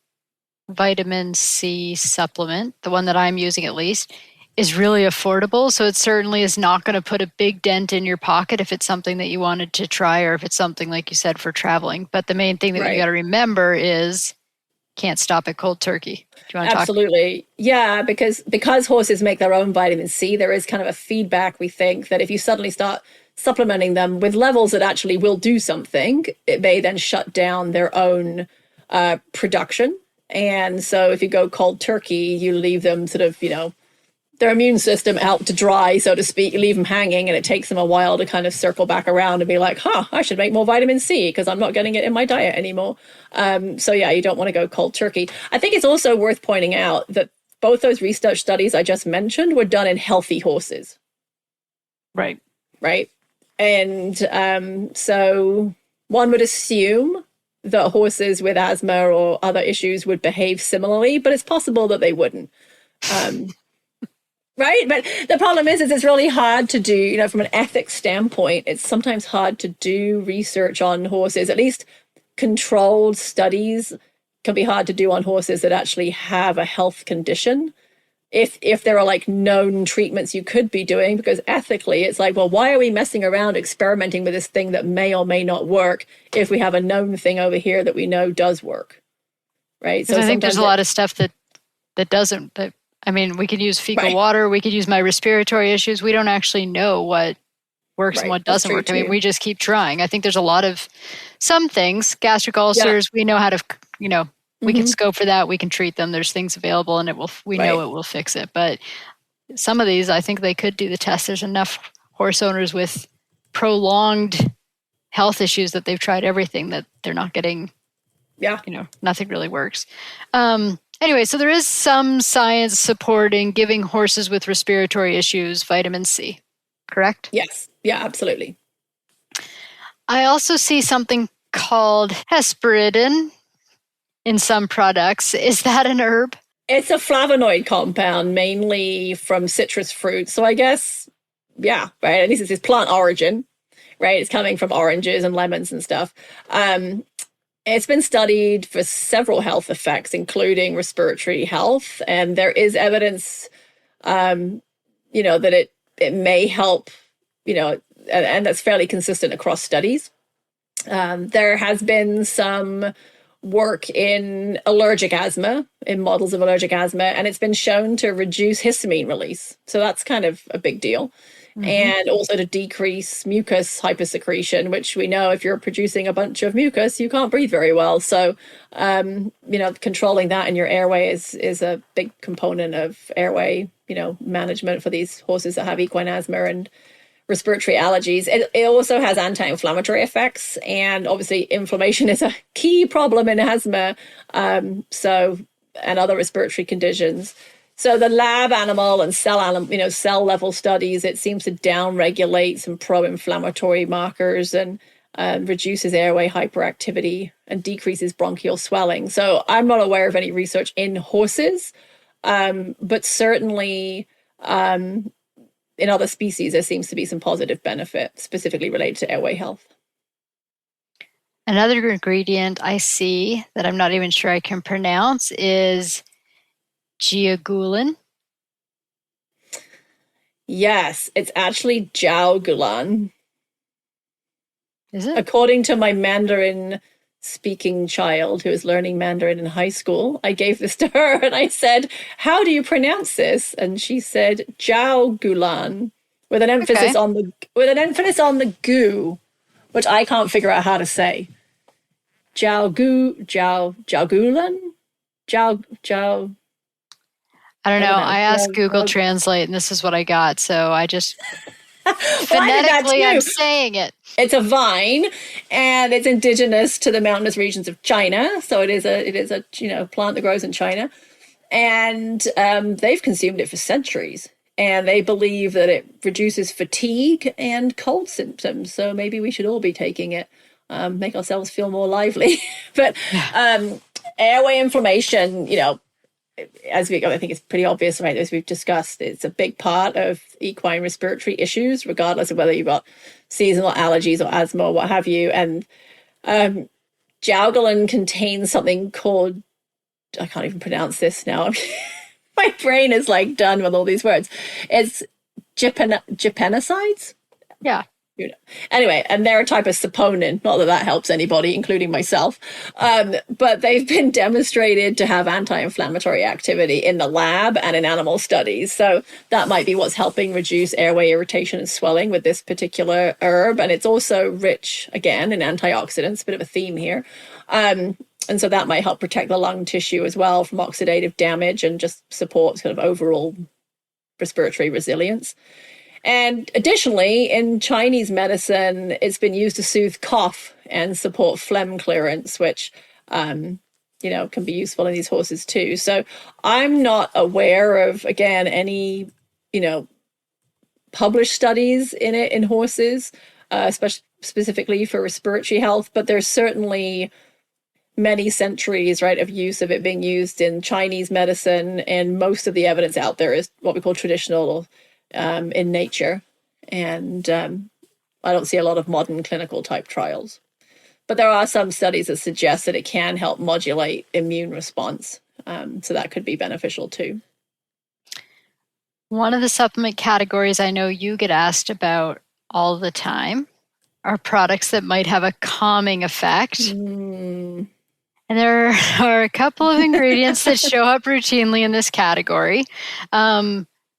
vitamin C supplement, the one that I'm using at least, is really affordable. So it certainly is not going to put a big dent in your pocket if it's something that you wanted to try, or if it's something, like you said, for traveling. But the main thing that you got to remember is can't stop at cold turkey. Do you want to Absolutely. Yeah, because horses make their own vitamin C, there is kind of a feedback, we think, that if you suddenly start supplementing them with levels that actually will do something, it may then shut down their own production. And so if you go cold turkey, you leave them sort of, their immune system out to dry, so to speak. You leave them hanging, and it takes them a while to kind of circle back around and be like, I should make more vitamin C because I'm not getting it in my diet anymore. So yeah, you don't want to go cold turkey. I think it's also worth pointing out that both those research studies I just mentioned were done in healthy horses. Right. Right. And so one would assume that horses with asthma or other issues would behave similarly, but it's possible that they wouldn't. Right. But the problem is it's really hard to do, from an ethics standpoint, it's sometimes hard to do research on horses, at least controlled studies can be hard to do on horses that actually have a health condition. If there are like known treatments you could be doing, because ethically it's like, well, why are we messing around experimenting with this thing that may or may not work if we have a known thing over here that we know does work? Right. So I think there's a lot of stuff that doesn't. I mean, we could use fecal water. We could use my respiratory issues. We don't actually know what works and what doesn't work. I mean, we just keep trying. I think there's a lot of some things, gastric ulcers, we know how to, we can scope for that. We can treat them. There's things available and we know it will fix it. But some of these, I think they could do the test. There's enough horse owners with prolonged health issues that they've tried everything that they're not getting, nothing really works. Anyway, so there is some science supporting giving horses with respiratory issues vitamin C, correct? Yes. Yeah, absolutely. I also see something called hesperidin in some products. Is that an herb? It's a flavonoid compound, mainly from citrus fruits. So I guess, right. At least it's plant origin, right? It's coming from oranges and lemons and stuff. It's been studied for several health effects, including respiratory health. And there is evidence, that it may help, and that's fairly consistent across studies. There has been some work in allergic asthma, in models of allergic asthma, and it's been shown to reduce histamine release. So that's kind of a big deal. And also to decrease mucus hypersecretion, which we know if you're producing a bunch of mucus, you can't breathe very well. So, controlling that in your airway is a big component of airway, management for these horses that have equine asthma and respiratory allergies. It also has anti-inflammatory effects, and obviously inflammation is a key problem in asthma, and other respiratory conditions. So the lab animal and cell level studies, it seems to downregulate some pro-inflammatory markers and reduces airway hyperactivity and decreases bronchial swelling. So I'm not aware of any research in horses, but certainly in other species, there seems to be some positive benefit specifically related to airway health. Another ingredient I see that I'm not even sure I can pronounce is giagulan. Yes, it's actually jiaogulan. Is it? According to my Mandarin speaking child who is learning Mandarin in high school, I gave this to her and I said, "How do you pronounce this?" And she said jiaogulan with an emphasis on the gu, which I can't figure out how to say. Jiaogulan? Jiao. I don't know. I asked Google Translate, and this is what I got. So I just phonetically, I'm saying it. It's a vine, and it's indigenous to the mountainous regions of China. So it is a plant that grows in China, and they've consumed it for centuries. And they believe that it reduces fatigue and cold symptoms. So maybe we should all be taking it, make ourselves feel more lively. But airway inflammation, I think it's pretty obvious, right? As we've discussed, it's a big part of equine respiratory issues, regardless of whether you've got seasonal allergies or asthma or what have you. And jiaogulan contains something called, I can't even pronounce this now. My brain is like done with all these words. It's gypenicides. Yeah. Anyway, and they're a type of saponin, not that helps anybody, including myself, but they've been demonstrated to have anti-inflammatory activity in the lab and in animal studies. So that might be what's helping reduce airway irritation and swelling with this particular herb. And it's also rich, again, in antioxidants, a bit of a theme here. And so that might help protect the lung tissue as well from oxidative damage and just support sort of overall respiratory resilience. And additionally, in Chinese medicine, it's been used to soothe cough and support phlegm clearance, which, can be useful in these horses too. So I'm not aware of, again, any, published studies in it in horses, especially specifically for respiratory health, but there's certainly many centuries, right, of use of it being used in Chinese medicine, and most of the evidence out there is what we call traditional in nature. And I don't see a lot of modern clinical type trials. But there are some studies that suggest that it can help modulate immune response. So that could be beneficial too. One of the supplement categories I know you get asked about all the time are products that might have a calming effect. And there are a couple of ingredients that show up routinely in this category,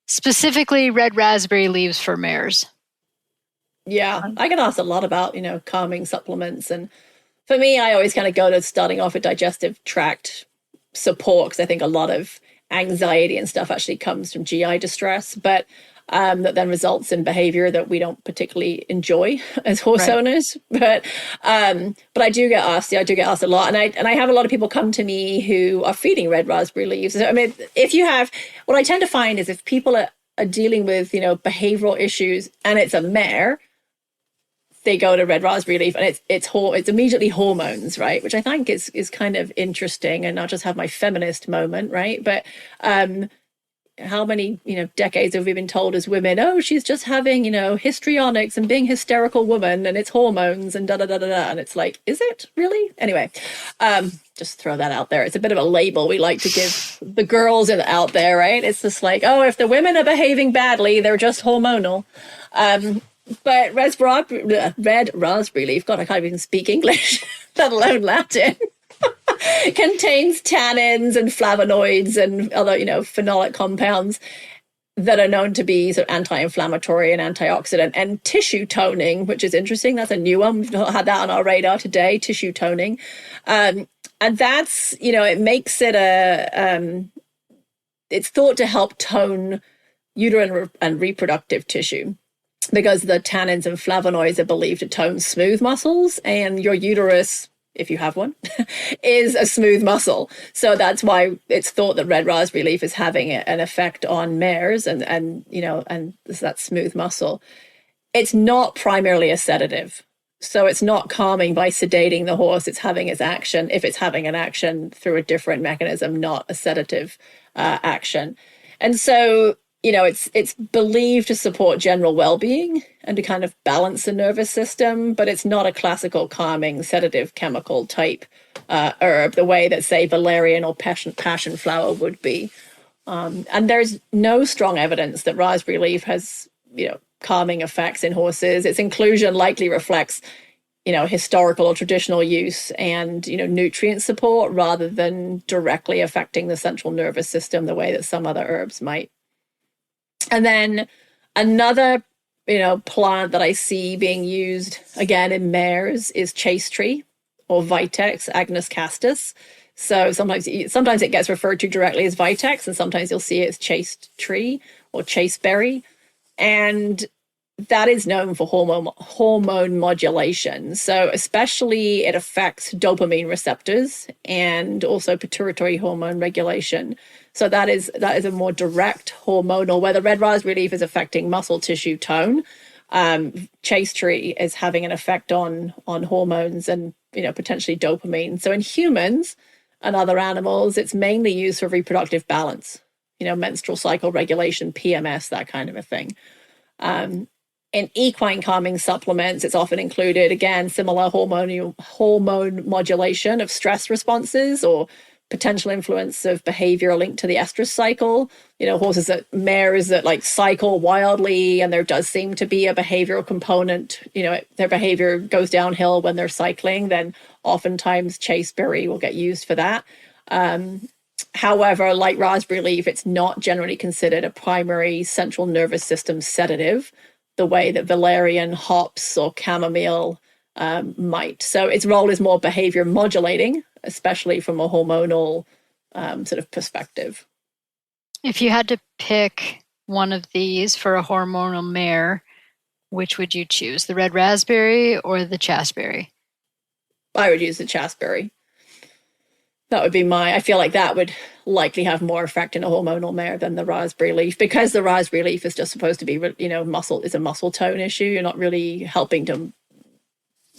specifically red raspberry leaves for mares. Yeah, I get asked a lot about, calming supplements. And for me, I always kind of go to starting off with digestive tract support, because I think a lot of anxiety and stuff actually comes from GI distress, but that then results in behavior that we don't particularly enjoy as horse owners. But I do get asked. I do get asked a lot, and I have a lot of people come to me who are feeding red raspberry leaves. I mean, what I tend to find is if people are dealing with behavioral issues and it's a mare, they go to red raspberry leaf, and it's immediately hormones, right? Which I think is kind of interesting, and I'll just have my feminist moment, right? But how many decades have we been told as women, oh, she's just having histrionics and being hysterical woman, and it's hormones and da da da da da, and it's like, is it really? Anyway, just throw that out there. It's a bit of a label we like to give the girls out there, right? It's just like, oh, if the women are behaving badly, they're just hormonal. But red raspberry leaf, God, I can't even speak English, let alone Latin, contains tannins and flavonoids and other, phenolic compounds that are known to be sort of anti-inflammatory and antioxidant, and tissue toning, which is interesting. That's a new one. We've not had that on our radar today, tissue toning. And that's, it makes it it's thought to help tone uterine and reproductive tissue, because the tannins and flavonoids are believed to tone smooth muscles, and your uterus, if you have one, is a smooth muscle. So that's why it's thought that red raspberry leaf is having an effect on mares and that smooth muscle. It's not primarily a sedative. So it's not calming by sedating the horse. It's having its action, if it's having an action through a different mechanism, not a sedative action. And so it's believed to support general well-being and to kind of balance the nervous system, but it's not a classical calming sedative chemical type herb, the way that, say, valerian or passion flower would be. And there's no strong evidence that raspberry leaf has, calming effects in horses. Its inclusion likely reflects, historical or traditional use and, nutrient support, rather than directly affecting the central nervous system the way that some other herbs might. And then another, plant that I see being used again in mares is chase tree or Vitex agnus castus. So sometimes it gets referred to directly as Vitex, and sometimes you'll see it as chase tree or chaseberry. And that is known for hormone modulation. So especially it affects dopamine receptors and also pituitary hormone regulation. So that is a more direct hormonal, where the red raspberry leaf is affecting muscle tissue tone. Chase tree is having an effect on hormones and potentially dopamine. So in humans and other animals, it's mainly used for reproductive balance, menstrual cycle regulation, PMS, that kind of a thing. In equine calming supplements, it's often included, again, similar hormone modulation of stress responses or potential influence of behavior linked to the estrus cycle. Mares that cycle wildly, and there does seem to be a behavioral component. Their behavior goes downhill when they're cycling, then oftentimes chaseberry will get used for that. However, like raspberry leaf, it's not generally considered a primary central nervous system sedative, the way that valerian, hops, or chamomile might. So its role is more behavior modulating, especially from a hormonal sort of perspective. If you had to pick one of these for a hormonal mare, which would you choose, the red raspberry or the chaseberry? I would use the chaseberry. That would be I feel like that would likely have more effect in a hormonal mare than the raspberry leaf, because the raspberry leaf is just supposed to be, muscle is a muscle tone issue. You're not really helping to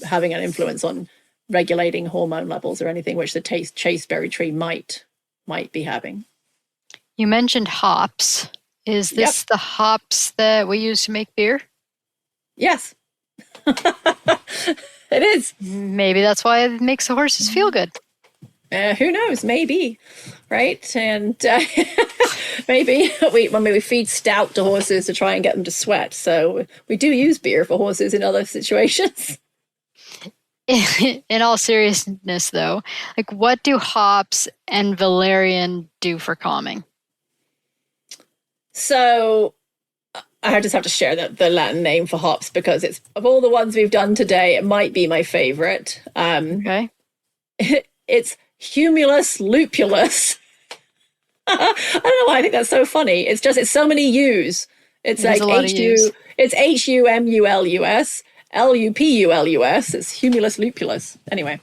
having an influence on regulating hormone levels or anything, which the chasteberry tree might be having. You mentioned hops. Is this the hops that we use to make beer? Yes. It is. Maybe that's why it makes the horses feel good. Who knows? Maybe, right? And maybe we feed stout to horses to try and get them to sweat. So we do use beer for horses in other situations. In all seriousness, though, like what do hops and valerian do for calming? So I just have to share the Latin name for hops because it's, of all the ones we've done today, it might be my favorite. Okay. It's Humulus lupulus. I don't know why I think that's so funny. It's so many U's. It's like H-U, it's H-U-M-U-L-U-S, L-U-P-U-L-U-S. It's Humulus lupulus. Anyway,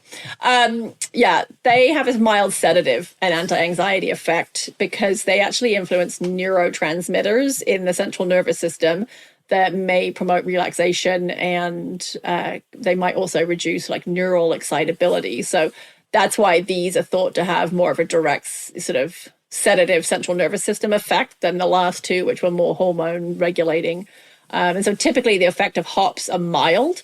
they have a mild sedative and anti-anxiety effect because they actually influence neurotransmitters in the central nervous system that may promote relaxation, and they might also reduce like neural excitability. So that's why these are thought to have more of a direct sort of sedative central nervous system effect than the last two, which were more hormone regulating. And so typically the effect of hops are mild,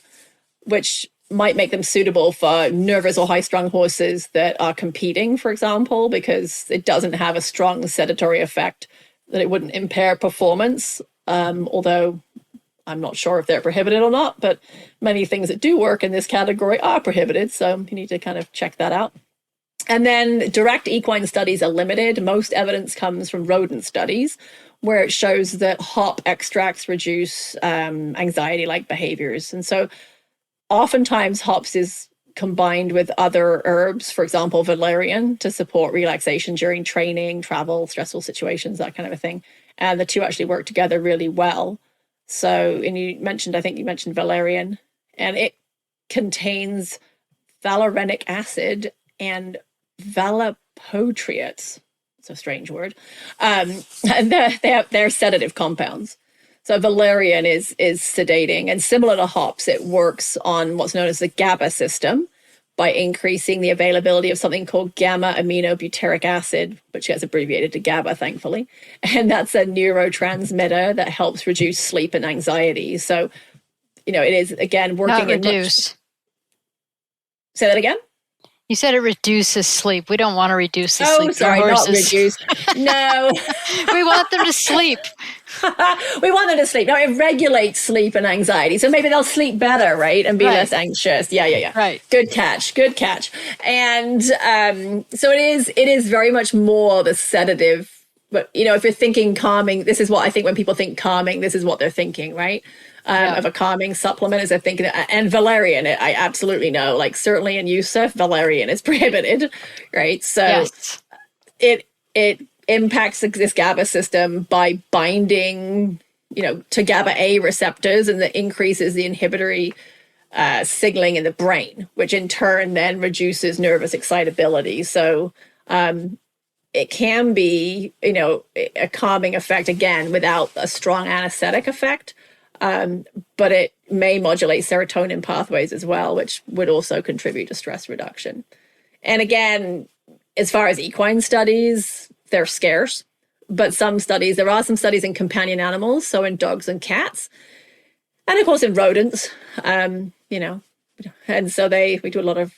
which might make them suitable for nervous or high-strung horses that are competing, for example, because it doesn't have a strong sedatory effect, that it wouldn't impair performance, although I'm not sure if they're prohibited or not, but many things that do work in this category are prohibited, so you need to kind of check that out. And then direct equine studies are limited. Most evidence comes from rodent studies, where it shows that hop extracts reduce anxiety-like behaviors. And so oftentimes hops is combined with other herbs, for example, valerian, to support relaxation during training, travel, stressful situations, that kind of a thing. And the two actually work together really well. So, and I think you mentioned valerian, and it contains valerianic acid and valipotriates. It's a strange word. And they're sedative compounds. So valerian is sedating, and similar to hops, it works on what's known as the GABA system by increasing the availability of something called gamma-aminobutyric acid, which gets abbreviated to GABA, thankfully. And that's a neurotransmitter that helps reduce sleep and anxiety. So, it is, again, working Not reduce. Say that again? You said it reduces sleep. We don't want to reduce the sleep. Oh, sorry, not reduce. No. We want them to sleep. We want them to sleep. No, it regulates sleep and anxiety. So maybe they'll sleep better, right? And be less anxious. Yeah. Right. Good catch. And so it is very much more the sedative. But, if you're thinking calming, this is what I think when people think calming, this is what they're thinking, right? Of a calming supplement, as I think, and valerian, I absolutely know, like certainly in Yusuf, valerian is prohibited, right? So it impacts this GABA system by binding, to GABA A receptors, and that increases the inhibitory signaling in the brain, which in turn then reduces nervous excitability. So it can be, a calming effect, again, without a strong anesthetic effect. But it may modulate serotonin pathways as well, which would also contribute to stress reduction. And again, as far as equine studies, they're scarce, but there are some studies in companion animals, so in dogs and cats, and of course in rodents, and so we do a lot of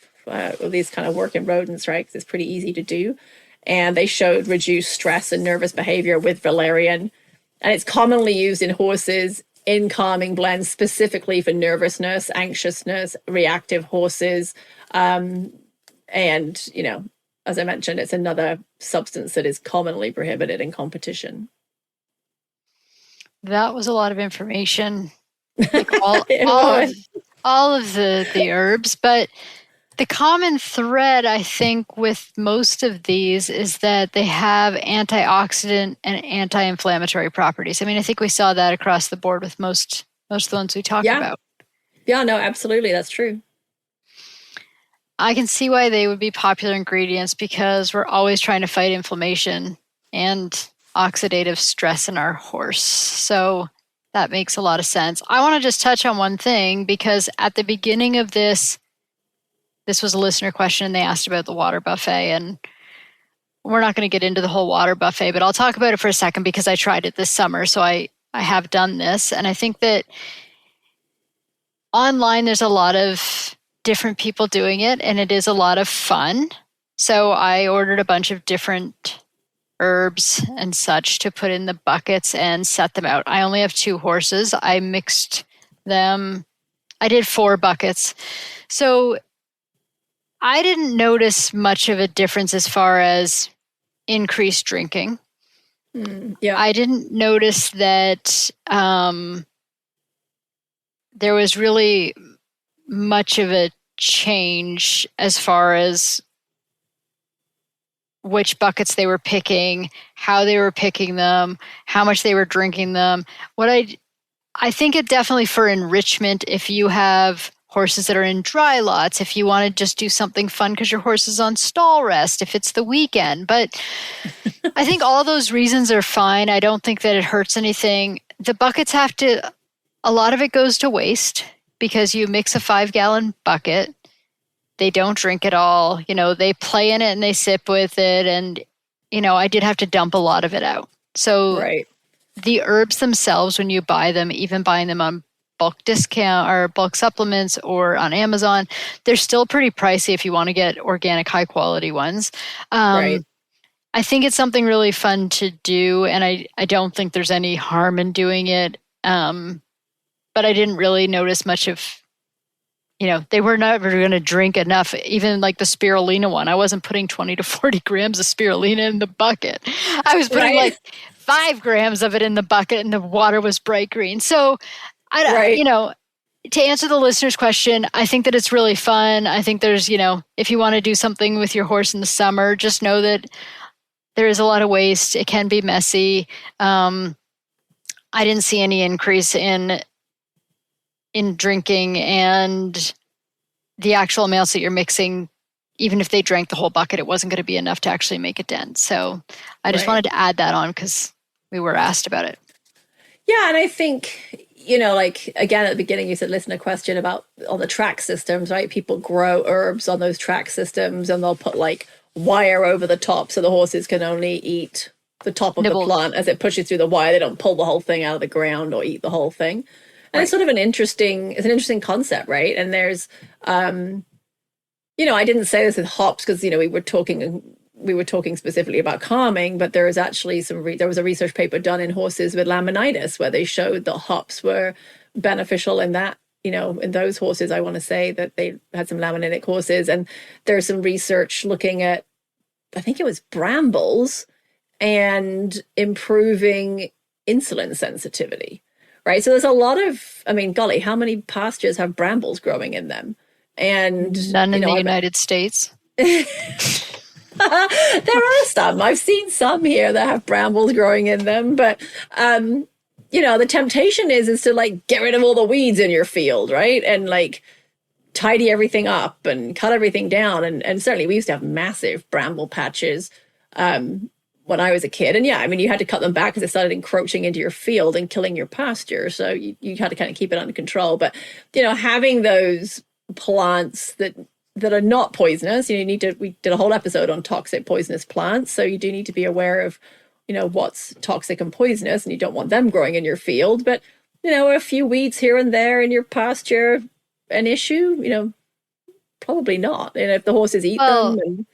these kind of work in rodents, right? Because it's pretty easy to do. And they showed reduced stress and nervous behavior with valerian. And it's commonly used in horses in calming blends, specifically for nervousness, anxiousness, reactive horses. And, as I mentioned, it's another substance that is commonly prohibited in competition. That was a lot of information. Like all of the herbs, but the common thread, I think, with most of these is that they have antioxidant and anti-inflammatory properties. I mean, I think we saw that across the board with most of the ones we talked about. Yeah, no, absolutely. That's true. I can see why they would be popular ingredients because we're always trying to fight inflammation and oxidative stress in our horse. So that makes a lot of sense. I want to just touch on one thing because at the beginning of this this was a listener question and they asked about the water buffet, and we're not going to get into the whole water buffet, but I'll talk about it for a second because I tried it this summer. So I have done this, and I think that online there's a lot of different people doing it, and it is a lot of fun. So I ordered a bunch of different herbs and such to put in the buckets and set them out. I only have 2 horses. I mixed them. I did 4 buckets. So I didn't notice much of a difference as far as increased drinking. Yeah. I didn't notice that there was really much of a change as far as which buckets they were picking, how they were picking them, how much they were drinking them. What I think it definitely for enrichment, if you have horses that are in dry lots, if you want to just do something fun because your horse is on stall rest, if it's the weekend. But I think all those reasons are fine. I don't think that it hurts anything. The buckets a lot of it goes to waste because you mix a 5-gallon bucket. They don't drink it all. They play in it and they sip with it. And, I did have to dump a lot of it out. So right. The herbs themselves, when you buy them, even buying them on bulk discount or bulk supplements or on Amazon, they're still pretty pricey if you want to get organic, high quality ones. Right. I think it's something really fun to do. And I don't think there's any harm in doing it. But I didn't really notice much of, they were never going to drink enough. Even like the spirulina one, I wasn't putting 20 to 40 grams of spirulina in the bucket. I was putting like 5 grams of it in the bucket, and the water was bright green. So, to answer the listener's question, I think that it's really fun. I think there's, if you want to do something with your horse in the summer, just know that there is a lot of waste. It can be messy. I didn't see any increase in drinking, and the actual amounts that you're mixing, even if they drank the whole bucket, it wasn't going to be enough to actually make a dent. So I just wanted to add that on because we were asked about it. Yeah. And I think, again, at the beginning, you said, listen, a question about on the track systems, right? People grow herbs on those track systems and they'll put like wire over the top so the horses can only eat the top of the plant as it pushes through the wire. They don't pull the whole thing out of the ground or eat the whole thing. And it's sort of an interesting concept, right? And there's, I didn't say this with hops because, we were talking specifically about calming, but there is actually there was a research paper done in horses with laminitis where they showed that hops were beneficial in that, in those horses. I want to say that they had some laminitic horses, and there's some research looking at, I think it was brambles and improving insulin sensitivity. Right. So there's a lot of, golly, how many pastures have brambles growing in them? And none in the United States. There are some. I've seen some here that have brambles growing in them. But, the temptation is to like get rid of all the weeds in your field. Right. And like tidy everything up and cut everything down. And certainly we used to have massive bramble patches when I was a kid. And you had to cut them back because they started encroaching into your field and killing your pasture. So you had to kind of keep it under control. But, having those plants that are not poisonous, we did a whole episode on toxic poisonous plants. So you do need to be aware of, what's toxic and poisonous, and you don't want them growing in your field. But, a few weeds here and there in your pasture, an issue, probably not. And if the horses eat them and...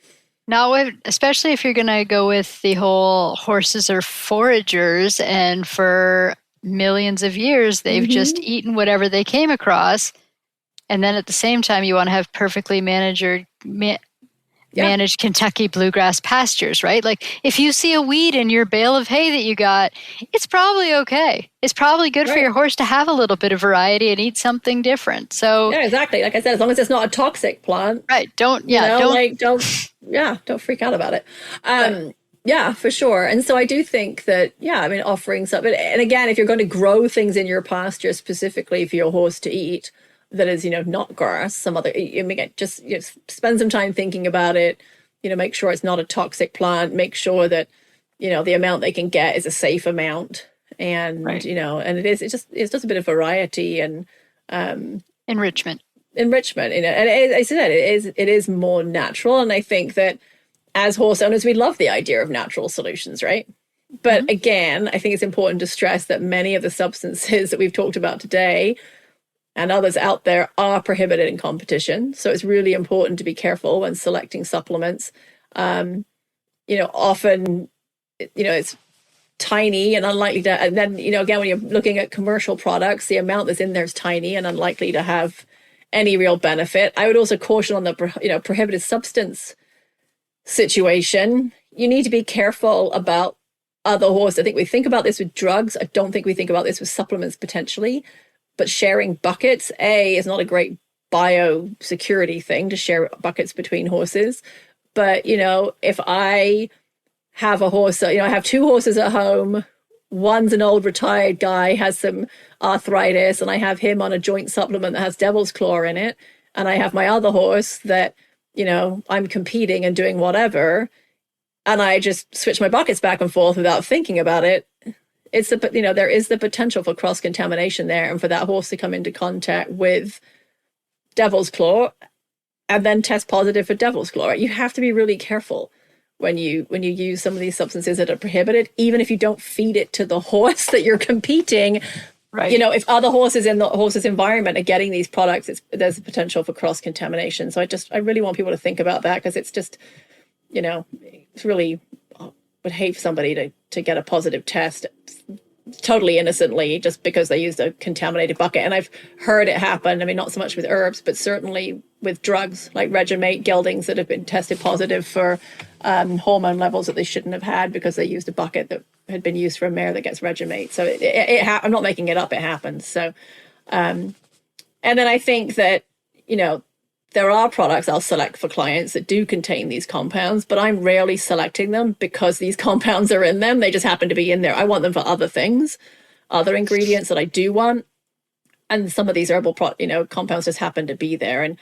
Now, especially if you're going to go with the whole horses are foragers, and for millions of years, they've just eaten whatever they came across. And then at the same time, you want to have perfectly managed Kentucky bluegrass pastures, right? Like if you see a weed in your bale of hay that you got, it's probably okay. It's probably good for your horse to have a little bit of variety and eat something different. So yeah, exactly. Like I said, as long as it's not a toxic plant, right? Don't freak out about it. Yeah, for sure. And so I do think that, offering something, and again, if you're going to grow things in your pasture specifically for your horse to eat, that is, not grass, some other, just spend some time thinking about it, make sure it's not a toxic plant, make sure that, the amount they can get is a safe amount. And, and it's just a bit of variety and enrichment. enrichment, and as I said, it is more natural. And I think that as horse owners, we love the idea of natural solutions, right? But again, I think it's important to stress that many of the substances that we've talked about today and others out there are prohibited in competition. So it's really important to be careful when selecting supplements. Often, it's tiny and unlikely to, and then, again, when you're looking at commercial products, the amount that's in there is tiny and unlikely to have any real benefit. I would also caution on the, prohibited substance situation. You need to be careful about other horses. I think we think about this with drugs. I don't think we think about this with supplements potentially, but sharing buckets, is not a great biosecurity thing to share buckets between horses. But, if I have a horse, I have 2 horses at home, one's an old retired guy, has some arthritis, and I have him on a joint supplement that has devil's claw in it. And I have my other horse that, I'm competing and doing whatever. And I just switch my buckets back and forth without thinking about it. There is the potential for cross-contamination there, and for that horse to come into contact with devil's claw and then test positive for devil's claw. You have to be really careful when you use some of these substances that are prohibited, even if you don't feed it to the horse that you're competing. Right. If other horses in the horse's environment are getting these products, there's a potential for cross-contamination. So I really want people to think about that, because it's just, it's really, would hate for somebody to get a positive test totally innocently just because they used a contaminated bucket. And I've heard it happen. I mean, not so much with herbs, but certainly with drugs like Regemate geldings that have been tested positive for hormone levels that they shouldn't have had because they used a bucket that had been used for a mare that gets Regemate. So I'm not making it up. It happens. So, and then I think that, there are products I'll select for clients that do contain these compounds, but I'm rarely selecting them because these compounds are in them. They just happen to be in there. I want them for other things, other ingredients that I do want. And some of these herbal compounds just happen to be there.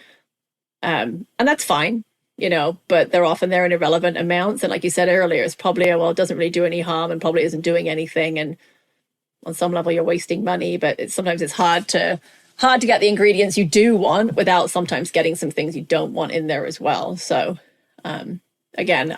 And that's fine, but they're often there in irrelevant amounts. And like you said earlier, it's probably, it doesn't really do any harm and probably isn't doing anything. And on some level, you're wasting money, but sometimes it's hard to get the ingredients you do want without sometimes getting some things you don't want in there as well. So again,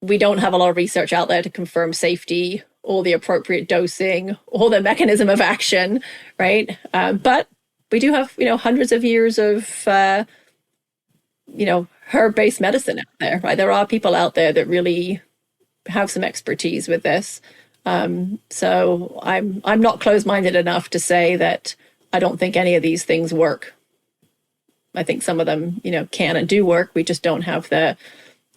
we don't have a lot of research out there to confirm safety or the appropriate dosing or the mechanism of action, right? But we do have, hundreds of years of, herb-based medicine out there, right? There are people out there that really have some expertise with this. So I'm not closed-minded enough to say that I don't think any of these things work. I think some of them, can and do work. We just don't have the,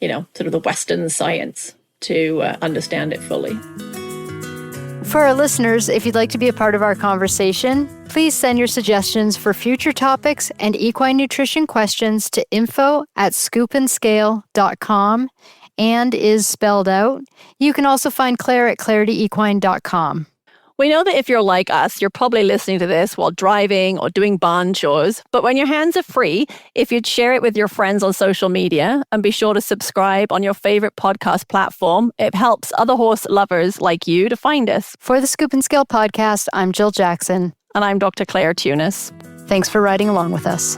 sort of the Western science to understand it fully. For our listeners, if you'd like to be a part of our conversation, please send your suggestions for future topics and equine nutrition questions to info@scoopandscale.com. And is spelled out. You can also find Claire at clarityequine.com. We know that if you're like us, you're probably listening to this while driving or doing barn chores. But when your hands are free, if you'd share it with your friends on social media and be sure to subscribe on your favorite podcast platform, it helps other horse lovers like you to find us. For the Scoop and Scale podcast, I'm Jill Jackson. And I'm Dr. Claire Tunis. Thanks for riding along with us.